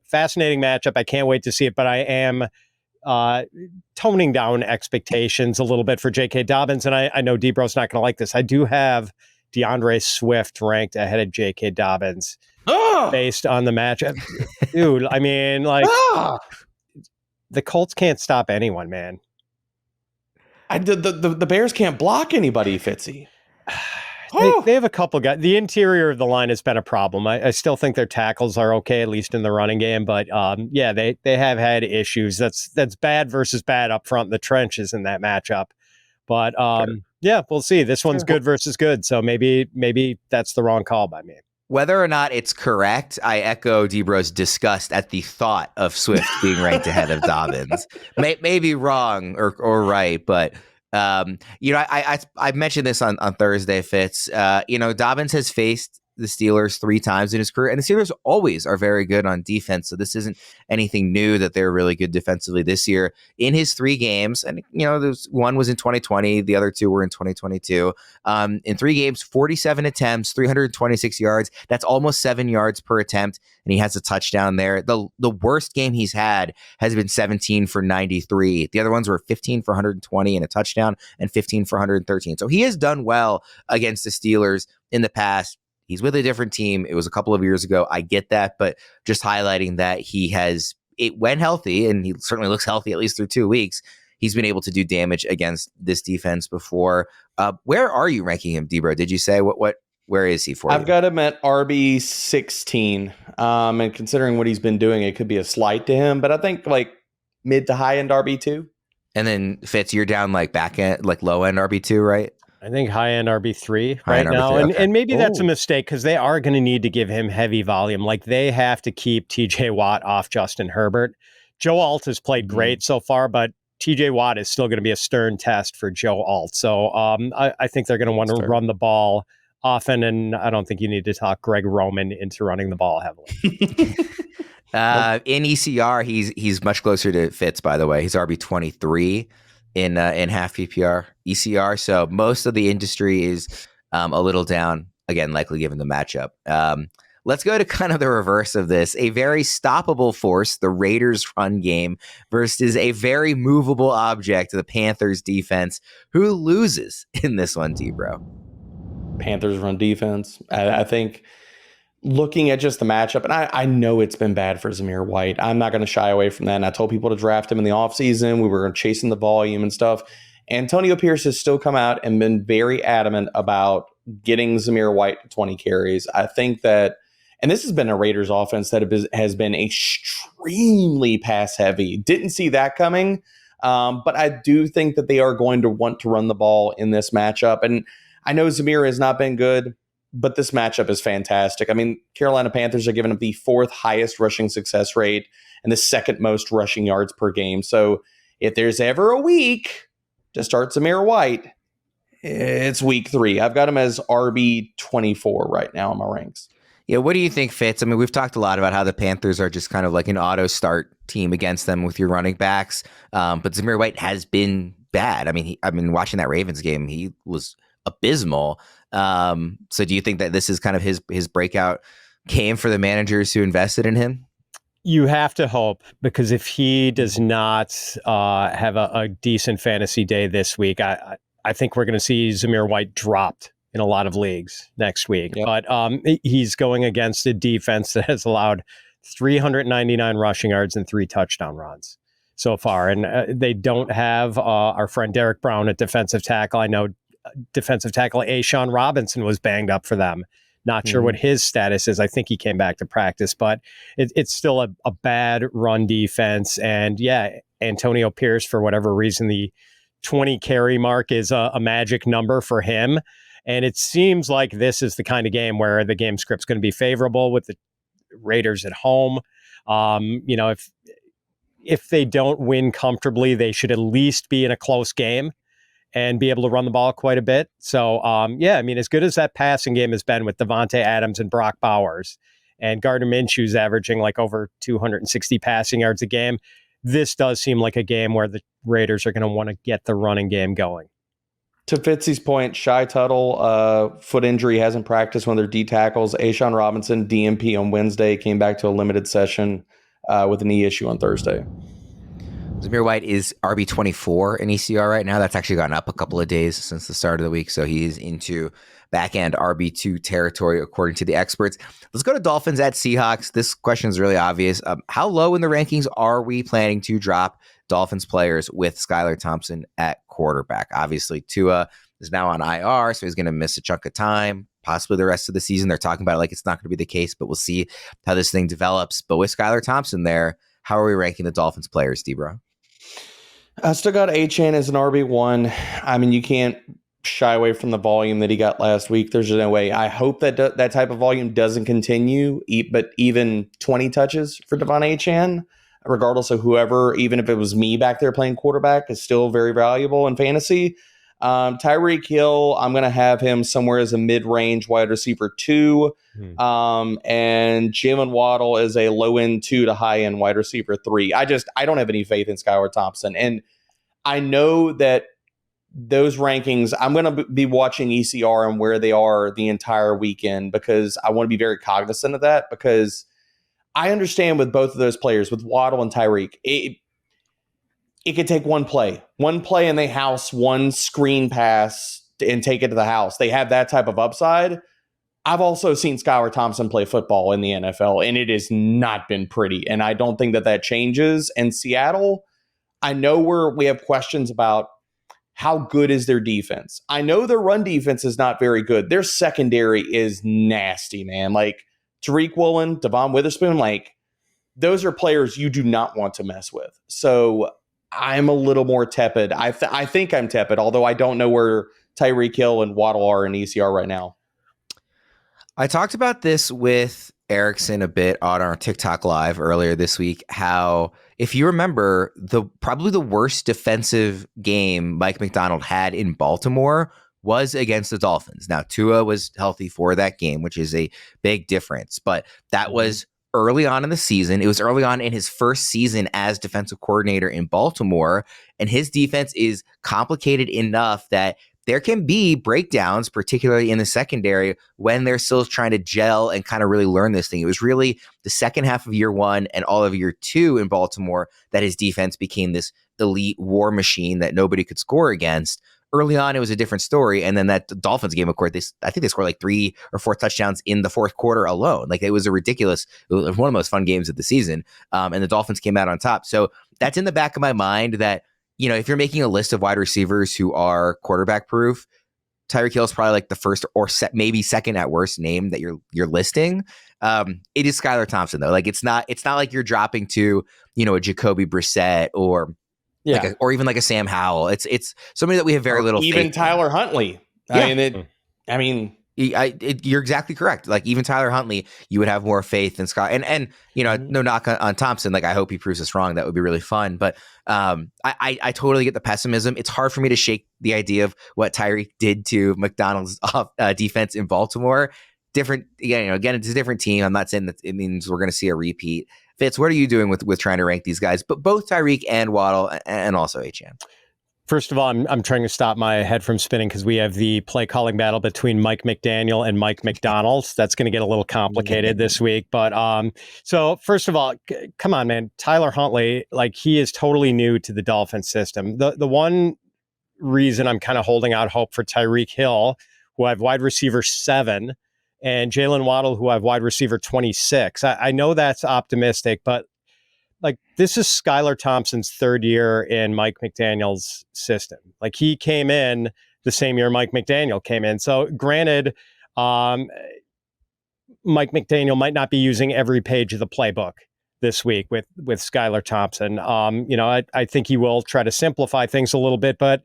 Fascinating matchup. I can't wait to see it, but I am toning down expectations a little bit for J.K. Dobbins, and I know Debro's not going to like this. I do have DeAndre Swift ranked ahead of J.K. Dobbins based on the matchup. Dude, I mean, like, the Colts can't stop anyone, man. The Bears can't block anybody, Fitzy. They have a couple guys. The interior of the line has been a problem. I still think their tackles are okay, at least in the running game. But yeah, they have had issues. That's bad versus bad up front in the trenches in that matchup. But yeah, we'll see. This one's good versus good. So maybe that's the wrong call by me. Whether or not it's correct, I echo Debro's disgust at the thought of Swift being ranked ahead of Dobbins. May be wrong or right, but I mentioned this on Thursday, Fitz. Dobbins has faced the Steelers 3 times in his career, and the Steelers always are very good on defense. So this isn't anything new that they're really good defensively this year. In his 3 games, and there's one was in 2020, the other 2 were in 2022. In 3 games, 47 attempts, 326 yards. That's almost 7 yards per attempt, and he has a touchdown there. The worst game he's had has been 17 for 93. The other ones were 15 for 120 and a touchdown, and 15 for 113. So he has done well against the Steelers in the past. He's with a different team. It was a couple of years ago. I get that, but just highlighting that it went healthy, and he certainly looks healthy at least through 2 weeks. He's been able to do damage against this defense before. Where are you ranking him, Debro? Did you say where is he for you? I've got him at RB 16. And considering what he's been doing, it could be a slight to him, but I think like mid to high end RB 2. And then Fitz, you're down like back end, like low end RB2, right? I think high end RB3 High right end now. RB3, And, okay. and maybe that's a mistake because they are going to need to give him heavy volume. Like they have to keep TJ Watt off Justin Herbert. Joe Alt has played great so far, but TJ Watt is still going to be a stern test for Joe Alt. So I think they're going to want to run the ball often, and I don't think you need to talk Greg Roman into running the ball heavily. In ECR, he's much closer to Fitz, by the way. He's RB23 in half PPR ECR. So most of the industry is a little down, again, likely given the matchup. Let's go to kind of the reverse of this. A very stoppable force, the Raiders run game, versus a very movable object, the Panthers defense. Who loses in this one, Debro? Panthers run defense. I think looking at just the matchup, and I know it's been bad for Zamir White. I'm not going to shy away from that. And I told people to draft him in the offseason. We were chasing the volume and stuff. Antonio Pierce has still come out and been very adamant about getting Zamir White 20 carries. I think that, and this has been a Raiders offense that has been extremely pass heavy. Didn't see that coming, but I do think that they are going to want to run the ball in this matchup. And I know Zamir has not been good, but this matchup is fantastic. I mean, Carolina Panthers are giving up the 4th highest rushing success rate and the 2nd most rushing yards per game. So if there's ever a week to start Zamir White, it's week 3. I've got him as RB 24 right now in my ranks. Yeah, what do you think, Fitz? I mean, we've talked a lot about how the Panthers are just kind of like an auto start team against them with your running backs. But Zamir White has been bad. I mean, watching that Ravens game, he was abysmal. So do you think that this is kind of his breakout game for the managers who invested in him? You have to hope, because if he does not have a decent fantasy day this week, I think we're going to see Zamir White dropped in a lot of leagues next week. Yep. But he's going against a defense that has allowed 399 rushing yards and 3 touchdown runs so far. And they don't have our friend Derek Brown at defensive tackle. I know defensive tackle Ashawn Robinson was banged up for them. Not sure what his status is. I think he came back to practice, but it's still a bad run defense. And yeah, Antonio Pierce, for whatever reason, the 20 carry mark is a magic number for him. And it seems like this is the kind of game where the game script's going to be favorable with the Raiders at home. If they don't win comfortably, they should at least be in a close game and be able to run the ball quite a bit. So, as good as that passing game has been with Devontae Adams and Brock Bowers, and Gardner Minshew's averaging like over 260 passing yards a game, this does seem like a game where the Raiders are going to want to get the running game going. To Fitzy's point, Shy Tuttle, foot injury, hasn't practiced one of their D tackles. Ashawn Robinson, DMP on Wednesday, came back to a limited session with a knee issue on Thursday. Zamir White is RB24 in ECR right now. That's actually gone up a couple of days since the start of the week, so he's into back-end RB2 territory, according to the experts. Let's go to Dolphins at Seahawks. This question is really obvious. How low in the rankings are we planning to drop Dolphins players with Skylar Thompson at quarterback? Obviously, Tua is now on IR, so he's going to miss a chunk of time, possibly the rest of the season. They're talking about it like it's not going to be the case, but we'll see how this thing develops. But with Skylar Thompson there, how are we ranking the Dolphins players, Debro? I still got Achane as an RB1. I mean, you can't shy away from the volume that he got last week. There's no way. I hope that that type of volume doesn't continue, but even 20 touches for Devon Achane, regardless of whoever, even if it was me back there playing quarterback, is still very valuable in fantasy. Tyreek Hill, I'm going to have him somewhere as a mid-range wide receiver 2. And Jalen Waddle is a low-end 2 to high-end wide receiver 3. I don't have any faith in Skylar Thompson. And I know that those rankings, I'm going to be watching ECR and where they are the entire weekend, because I want to be very cognizant of that, because I understand with both of those players, with Waddle and Tyreek, it could take one play and they house one screen pass and take it to the house. They have that type of upside. I've also seen Skylar Thompson play football in the NFL, and it has not been pretty. And I don't think that changes. And Seattle, I know we have questions about how good is their defense. I know their run defense is not very good. Their secondary is nasty, man. Like Tariq Woolen, Devon Witherspoon, like those are players you do not want to mess with. So I'm a little more tepid. I think I'm tepid, although I don't know where Tyreek Hill and Waddle are in ECR right now. I talked about this with Erickson a bit on our TikTok live earlier this week, how if you remember, probably the worst defensive game Mike Macdonald had in Baltimore was against the Dolphins. Now, Tua was healthy for that game, which is a big difference, but that was early on in the season. It was early on in his first season as defensive coordinator in Baltimore, and his defense is complicated enough that there can be breakdowns, particularly in the secondary, when they're still trying to gel and kind of really learn this thing. It was really the second half of year one and all of year two in Baltimore that his defense became this elite war machine that nobody could score against. Early on, it was a different story. And then that Dolphins game, of course, I think they scored like 3 or 4 touchdowns in the fourth quarter alone. Like it was one of the most fun games of the season. And the Dolphins came out on top. So that's in the back of my mind that, if you're making a list of wide receivers who are quarterback proof, Tyreek Hill is probably like the first or maybe second at worst name that you're listing. It is Skylar Thompson though. Like it's not like you're dropping to, a Jacoby Brissett or or even like a Sam Howell. It's somebody that we have very little even faith Tyler in. Huntley. You're exactly correct. Like even Tyler Huntley, you would have more faith in Scott. And no knock on Thompson. Like I hope he proves us wrong. That would be really fun. But I totally get the pessimism. It's hard for me to shake the idea of what Tyreek did to McDonald's defense in Baltimore. Different, again, it's a different team. I'm not saying that it means we're going to see a repeat. Fitz, what are you doing with trying to rank these guys? But both Tyreek and Waddle and also HM. First of all, I'm trying to stop my head from spinning because we have the play calling battle between Mike McDaniel and Mike McDonald. That's going to get a little complicated this week. But so first of all, come on, man. Tyler Huntley, like he is totally new to the Dolphins system. The one reason I'm kind of holding out hope for Tyreek Hill, who I have wide receiver 7, and Jalen Waddle, who I have wide receiver 26. I know that's optimistic, but like this is Skylar Thompson's third year in Mike McDaniel's system. Like he came in the same year Mike McDaniel came in. So granted, Mike McDaniel might not be using every page of the playbook this week with Skylar Thompson. I think he will try to simplify things a little bit, but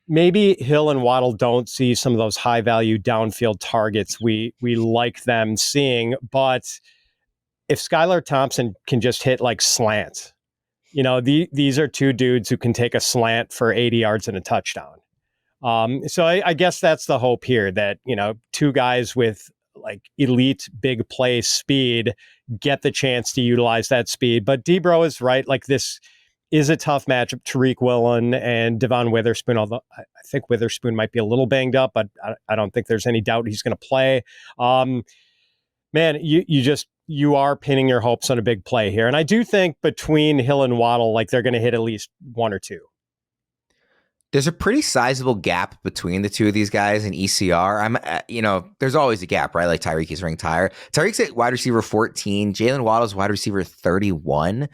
maybe Hill and Waddle don't see some of those high value downfield targets we like them seeing, but if Skylar Thompson can just hit like slants, these are two dudes who can take a slant for 80 yards and a touchdown. So I guess that's the hope here that, two guys with like elite big play speed get the chance to utilize that speed. But Debro is right. Like this is a tough matchup. Tariq Woolen and Devon Witherspoon, although I think Witherspoon might be a little banged up, but I don't think there's any doubt he's going to play. Man, you are pinning your hopes on a big play here. And I do think between Hill and Waddle, like they're going to hit at least 1 or 2. There's a pretty sizable gap between the two of these guys in ECR. There's always a gap, right? Like Tyreek is ranked higher. Tyreek's at wide receiver 14. Jalen Waddle's wide receiver 31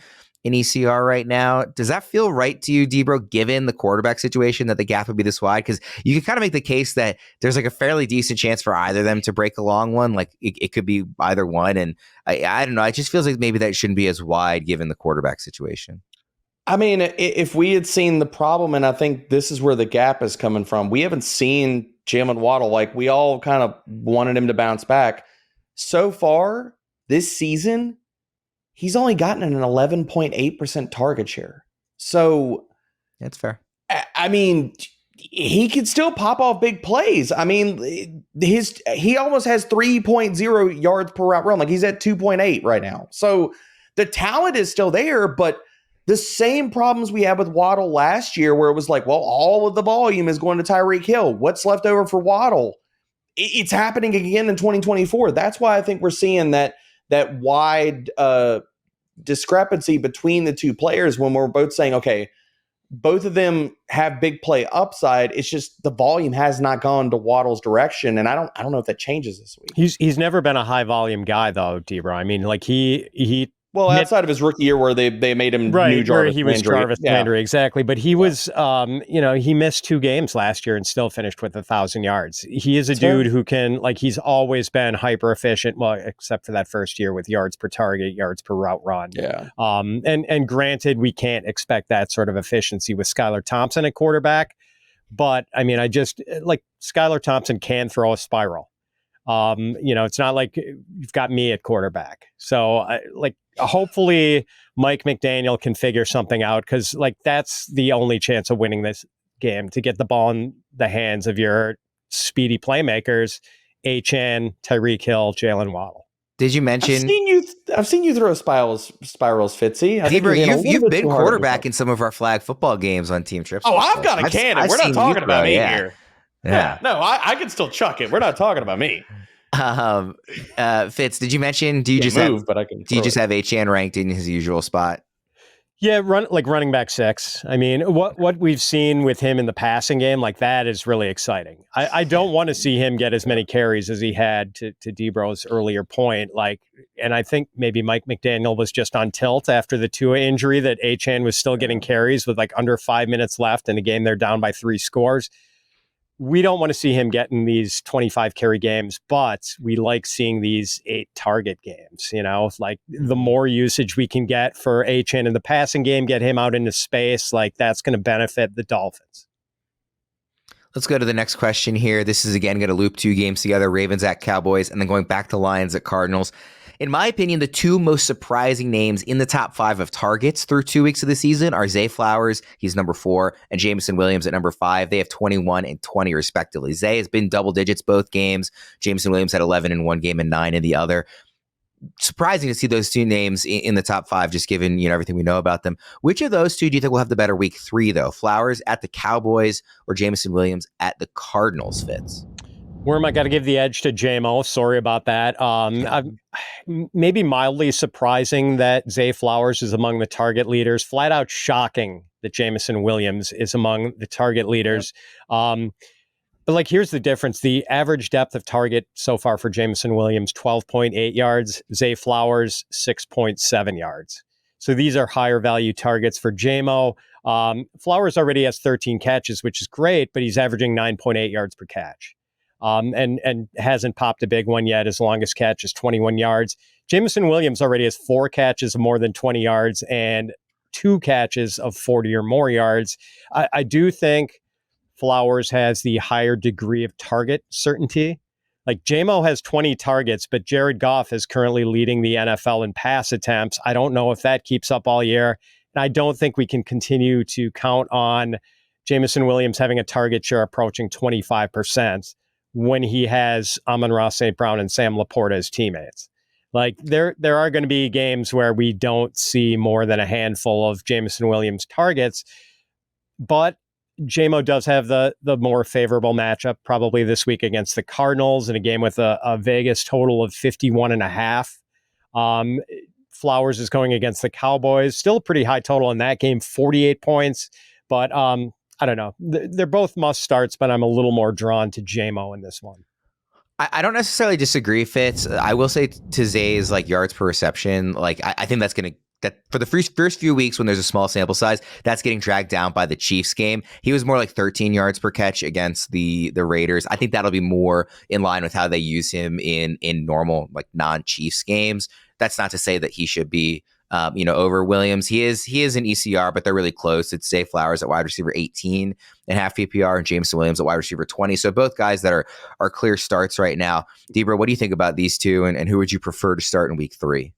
in ECR right now. Does that feel right to you, Debro, given the quarterback situation that the gap would be this wide? Because you can kind of make the case that there's like a fairly decent chance for either of them to break a long one. Like it could be either one. And I don't know. It just feels like maybe that shouldn't be as wide given the quarterback situation. I mean, if we had seen the problem, and I think this is where the gap is coming from, we haven't seen Jalen Waddle. Like we all kind of wanted him to bounce back. So far this season, he's only gotten an 11.8% target share. So that's fair. I mean, he could still pop off big plays. I mean, he almost has 3.0 yards per route run. Like he's at 2.8 right now. So the talent is still there, but the same problems we had with Waddle last year where it was like, well, all of the volume is going to Tyreek Hill. What's left over for Waddle? It's happening again in 2024. That's why I think we're seeing that wide discrepancy between the two players when we're both saying, okay, both of them have big play upside. It's just the volume has not gone to Waddle's direction, and I don't know if that changes this week. He's never been a high volume guy though, Debra. I mean, like he outside of his rookie year where they made him new Jarvis where he was Landry. Jarvis Landry, exactly. But he was, he missed 2 games last year and still finished with 1,000 yards. He is a dude who can, like, he's always been hyper efficient. Well, except for that first year with yards per target, yards per route run. Yeah. And granted, we can't expect that sort of efficiency with Skylar Thompson at quarterback. But I mean, Skylar Thompson can throw a spiral. It's not like you've got me at quarterback. So hopefully Mike McDaniel can figure something out, because that's the only chance of winning this game, to get the ball in the hands of your speedy playmakers, Achane, Tyreek Hill, Jalen Waddle. Did you mention? I've seen you throw spirals, Fitzy. You've been quarterback in some of our flag football games on team trips. Oh, I've got a cannon. We're not talking about me here. Yeah. No, I can still chuck it. We're not talking about me. Fitz, did you mention? Do you just have Achane ranked in his usual spot? Yeah, running back 6. I mean, what we've seen with him in the passing game, that is really exciting. I don't want to see him get as many carries as he had, to Debro's earlier point. And I think maybe Mike McDaniel was just on tilt after the Tua injury, that Achane was still getting carries with under 5 minutes left in a game they're down by 3 scores. We don't want to see him getting these 25 carry games, but we like seeing these 8 target games. The more usage we can get for Achane in the passing game, get him out into space, that's going to benefit the Dolphins. Let's go to the next question here. This is again going to loop 2 games together: Ravens at Cowboys, and then going back to Lions at Cardinals. In my opinion, the 2 most surprising names in the top 5 of targets through 2 weeks of the season are Zay Flowers, he's number 4, and Jameson Williams at number 5. They have 21 and 20 respectively. Zay has been double digits both games. Jameson Williams had 11 in one game and 9 in the other. Surprising to see those 2 names in the top 5, just given everything we know about them. Which of those 2 do you think will have the better week 3, though? Flowers at the Cowboys or Jameson Williams at the Cardinals, Fitz? Worm, I got to give the edge to JMO. Sorry about that. Maybe mildly surprising that Zay Flowers is among the target leaders. Flat out shocking that Jameson Williams is among the target leaders. Yep. But here's the difference. The average depth of target so far for Jameson Williams, 12.8 yards. Zay Flowers, 6.7 yards. So these are higher value targets for JMO. Flowers already has 13 catches, which is great, but he's averaging 9.8 yards per catch. And hasn't popped a big one yet. His longest catch is 21 yards. Jameson Williams already has 4 catches of more than 20 yards and 2 catches of 40 or more yards. I do think Flowers has the higher degree of target certainty. JMO has 20 targets, but Jared Goff is currently leading the NFL in pass attempts. I don't know if that keeps up all year. And I don't think we can continue to count on Jameson Williams having a target share approaching 25%. when he has Amon-Ra St. Brown and Sam Laporta as teammates. There are going to be games where we don't see more than a handful of Jameson Williams targets, but JMO does have the more favorable matchup probably this week against the Cardinals in a game with a Vegas total of 51.5. Flowers is going against the Cowboys, still a pretty high total in that game, 48 points, but I don't know. They're both must starts, but I'm a little more drawn to JMO in this one. I don't necessarily disagree, Fitz. I will say to Zay's yards per reception, I think that's going to, that for the first few weeks when there's a small sample size, that's getting dragged down by the Chiefs game. He was more 13 yards per catch against the Raiders. I think that'll be more in line with how they use him in normal non-Chiefs games. That's not to say that he should be over Williams. He is an ECR, but they're really close. It's Zay Flowers at wide receiver 18 and half PPR, and Jameson Williams at wide receiver 20. So both guys that are clear starts right now. Debra, what do you think about these two, and who would you prefer to start in week 3?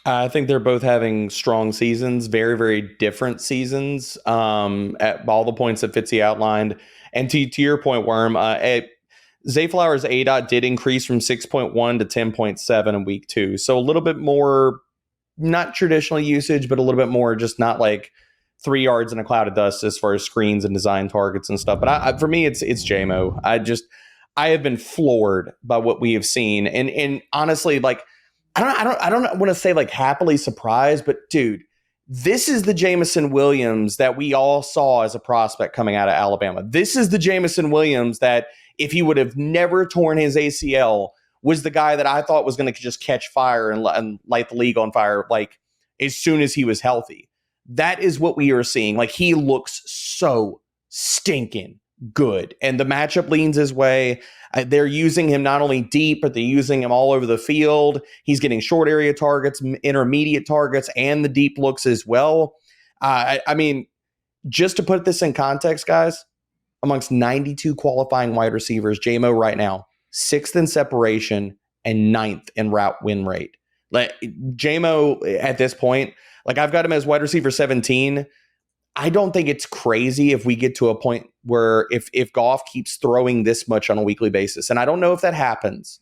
I think they're both having strong seasons, very, very different seasons at all the points that Fitzy outlined. And to your point, Worm, Zay Flowers' ADOT did increase from 6.1 to 10.7 in week 2. So a little bit more, not traditional usage, but a little bit more just not 3 yards in a cloud of dust as far as screens and design targets and stuff. But for me, it's JMO. I have been floored by what we have seen. And honestly, I don't want to say happily surprised, but dude, this is the Jameson Williams that we all saw as a prospect coming out of Alabama. This is the Jameson Williams that, if he would have never torn his ACL, was the guy that I thought was going to just catch fire and light the league on fire, like, as soon as he was healthy. That is what we are seeing. Like, he looks so stinking good, and the matchup leans his way. They're using him not only deep, but they're using him all over the field. He's getting short area targets, intermediate targets, and the deep looks as well. I mean, just to put this in context, guys, amongst 92 qualifying wide receivers, J-Mo right now, 6th in separation and 9th in route win rate. Like, J-Mo at this point, like, I've got him as wide receiver 17. I don't think it's crazy if we get to a point where if Goff keeps throwing this much on a weekly basis, and I don't know if that happens,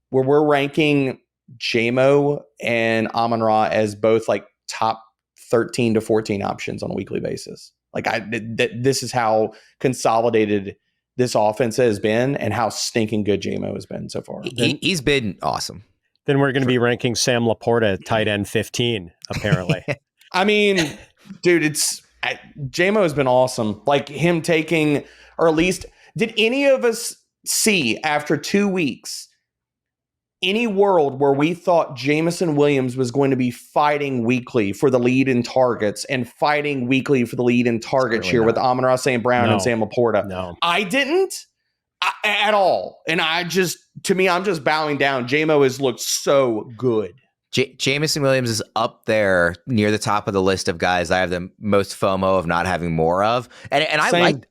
where we're ranking J-Mo and Amon-Ra as both like top 13 to 14 options on a weekly basis. Like, this is how consolidated this offense has been and how stinking good J-Mo has been so far. He's been awesome. Then we're going to be ranking Sam Laporta tight end 15, apparently. I mean, dude, J-Mo has been awesome. Like, him taking, or at least, did any of us see after 2 weeks any world where we thought Jameson Williams was going to be fighting weekly for the lead in targets and fighting weekly for the lead in target share with Amon-Ra St. Brown and Sam Laporta? No. I didn't at all. And I'm just bowing down. J-Mo has looked so good. Jameson Williams is up there near the top of the list of guys I have the most FOMO of not having more of. And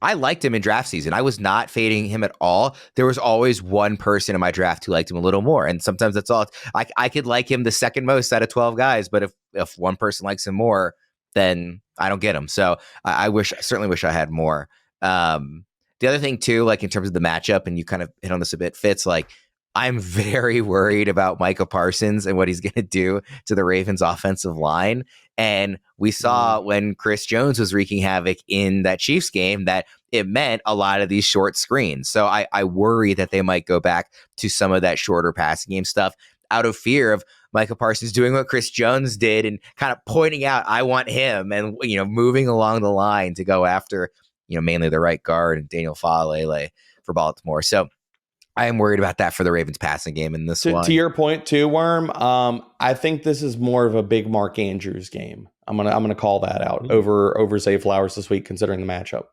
I liked him in draft season. I was not fading him at all. There was always one person in my draft who liked him a little more. And sometimes that's all. I could like him the second most out of 12 guys, but if one person likes him more, then I don't get him. So I certainly wish I had more. The other thing too, like in terms of the matchup, and you kind of hit on this a bit, Fitz, like, I'm very worried about Micah Parsons and what he's going to do to the Ravens offensive line. And we saw when Chris Jones was wreaking havoc in that Chiefs game that it meant a lot of these short screens. So I worry that they might go back to some of that shorter passing game stuff out of fear of Micah Parsons doing what Chris Jones did and kind of pointing out, I want him, and, moving along the line to go after, mainly the right guard and Daniel Faalele for Baltimore. So I am worried about that for the Ravens passing game in this one. To your point too, Worm, I think this is more of a big Mark Andrews game. I'm gonna call that out over Zay Flowers this week, considering the matchup.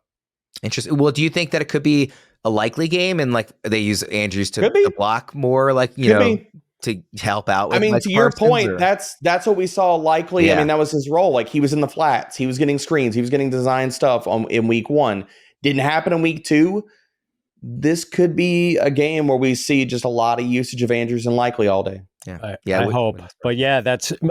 Interesting. Well, do you think that it could be a likely game, and like they use Andrews to block more, like to help out with, I mean, Mike to your Parsons, point, or? that's what we saw likely. Yeah. I mean, that was his role. Like, he was in the flats, he was getting screens, he was getting design stuff in week 1. Didn't happen in week 2. This could be a game where we see just a lot of usage of Andrews and Likely all day. I hope. But yeah,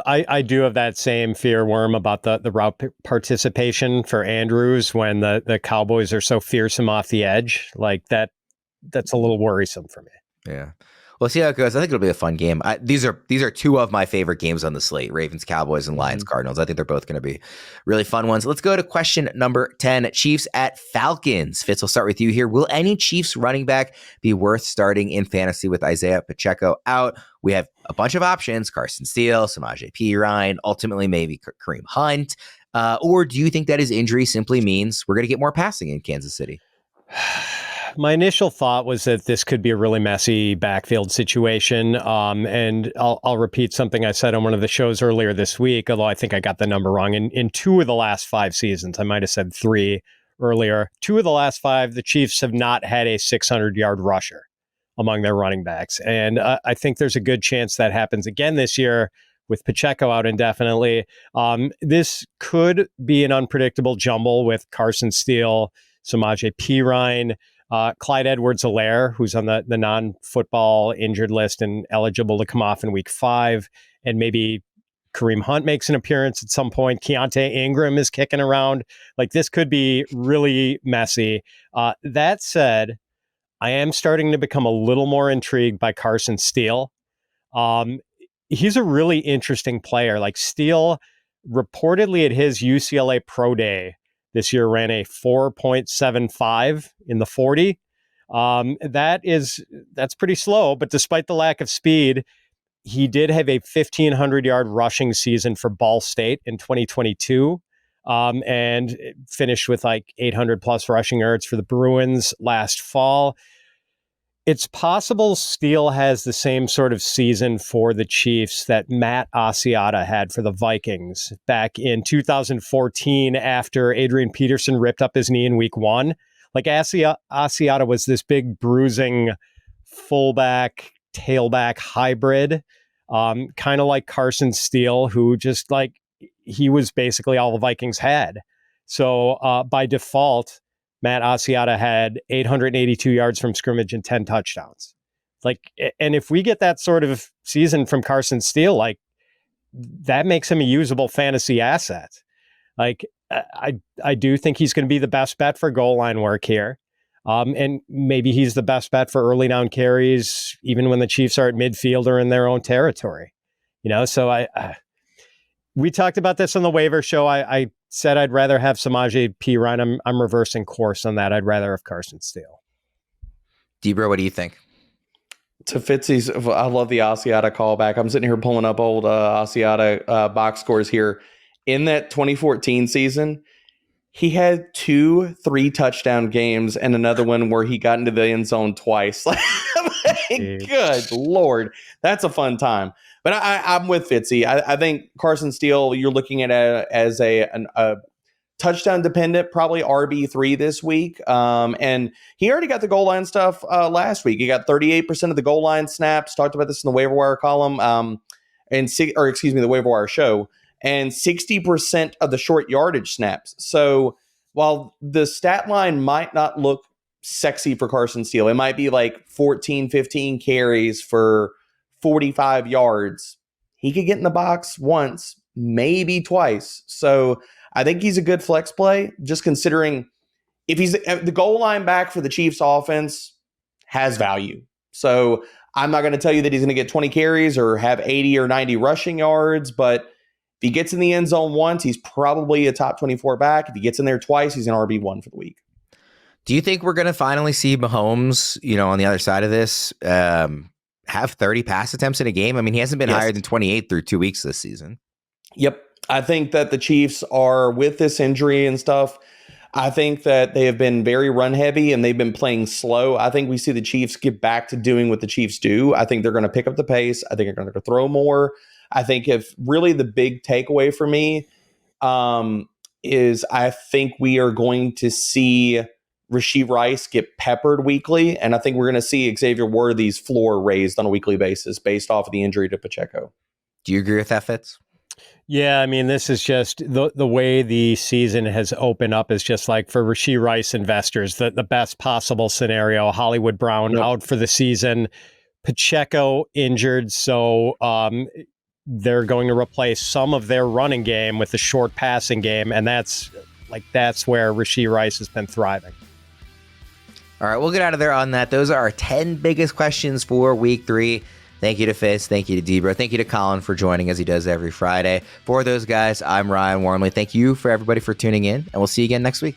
I do have that same fear, Worm, about the route participation for Andrews when the Cowboys are so fearsome off the edge. Like, that's a little worrisome for me. Yeah. We'll see how it goes. I think it'll be a fun game. These are two of my favorite games on the slate: Ravens, Cowboys, and Lions, Cardinals. I think they're both going to be really fun ones. Let's go to question number 10. Chiefs at Falcons. Fitz, we'll start with you here. Will any Chiefs running back be worth starting in fantasy with Isaiah Pacheco out? We have a bunch of options: Carson Steele, Samaje Perine, ultimately maybe Kareem Hunt. Or do you think that his injury simply means we're going to get more passing in Kansas City? My initial thought was that this could be a really messy backfield situation. And I'll repeat something I said on one of the shows earlier this week, although I think I got the number wrong. In 2 of the last 5 seasons, I might have said 3 earlier. 2 of the last 5, the Chiefs have not had a 600-yard rusher among their running backs. And I think there's a good chance that happens again this year with Pacheco out indefinitely. This could be an unpredictable jumble with Carson Steele, Samaje Perine, Clyde Edwards-Helaire, who's on the non-football injured list and eligible to come off in week 5, and maybe Kareem Hunt makes an appearance at some point. Keontae Ingram is kicking around. Like, this could be really messy. That said, I am starting to become a little more intrigued by Carson Steele. He's a really interesting player. Like, Steele reportedly at his UCLA Pro Day this year ran a 4.75 in the 40. That's pretty slow, but despite the lack of speed, he did have a 1,500-yard rushing season for Ball State in 2022, and finished with like 800-plus rushing yards for the Bruins last fall. It's possible Steele has the same sort of season for the Chiefs that Matt Asiata had for the Vikings back in 2014 after Adrian Peterson ripped up his knee in week 1. Like Asiata was this big bruising fullback, tailback hybrid, kind of like Carson Steele, who just like, he was basically all the Vikings had. So by default, Matt Asiata had 882 yards from scrimmage and 10 touchdowns. Like, and if we get that sort of season from Carson Steele, like, that makes him a usable fantasy asset. Like, I do think he's going to be the best bet for goal line work here. And maybe he's the best bet for early down carries, even when the Chiefs are at midfield or in their own territory. You know, so we talked about this on the waiver show. I said I'd rather have Samaje Perine. I'm reversing course on that. I'd rather have Carson Steele. Debra, what do you think? To Fitzy's, I love the Asiata callback. I'm sitting here pulling up old Asiata box scores here. In that 2014 season, he had 2 3-touchdown games and another one where he got into the end zone twice. Good Lord. That's a fun time. But I'm with Fitzy. I think Carson Steele, you're looking at as a touchdown dependent, probably RB3 this week. And he already got the goal line stuff last week. He got 38% of the goal line snaps. Talked about this in the waiver wire column, the waiver wire show, and 60% of the short yardage snaps. So while the stat line might not look sexy for Carson Steele, it might be like 14, 15 carries for 45 yards. He could get in the box once, maybe twice. So I think he's a good flex play, just considering if he's the goal line back for the Chiefs offense has value. So I'm not going to tell you that he's going to get 20 carries or have 80 or 90 rushing yards, but if he gets in the end zone once, he's probably a top 24 back. If he gets in there twice, he's an RB1 for the week. Do you think we're going to finally see Mahomes, on the other side of this, have 30 pass attempts in a game? I mean, he hasn't been higher than 28 through 2 weeks this season. Yep. I think that the Chiefs are, with this injury and stuff, I think that they have been very run heavy and they've been playing slow. I think we see the Chiefs get back to doing what the Chiefs do. I think they're going to pick up the pace. I think they're going to throw more. I think if really the big takeaway for me is I think we are going to see Rashee Rice get peppered weekly. And I think we're going to see Xavier Worthy's floor raised on a weekly basis based off of the injury to Pacheco. Do you agree with that, Fitz? Yeah, I mean, this is just the way the season has opened up is just like for Rashee Rice investors, the best possible scenario. Hollywood Brown out for the season, Pacheco injured, so they're going to replace some of their running game with the short passing game, and that's where Rashee Rice has been thriving. All right, we'll get out of there on that. Those are our 10 biggest questions for week 3. Thank you to Fitz. Thank you to Debra. Thank you to Colin for joining as he does every Friday. For those guys, I'm Ryan Wormeli. Thank you for everybody for tuning in, and we'll see you again next week.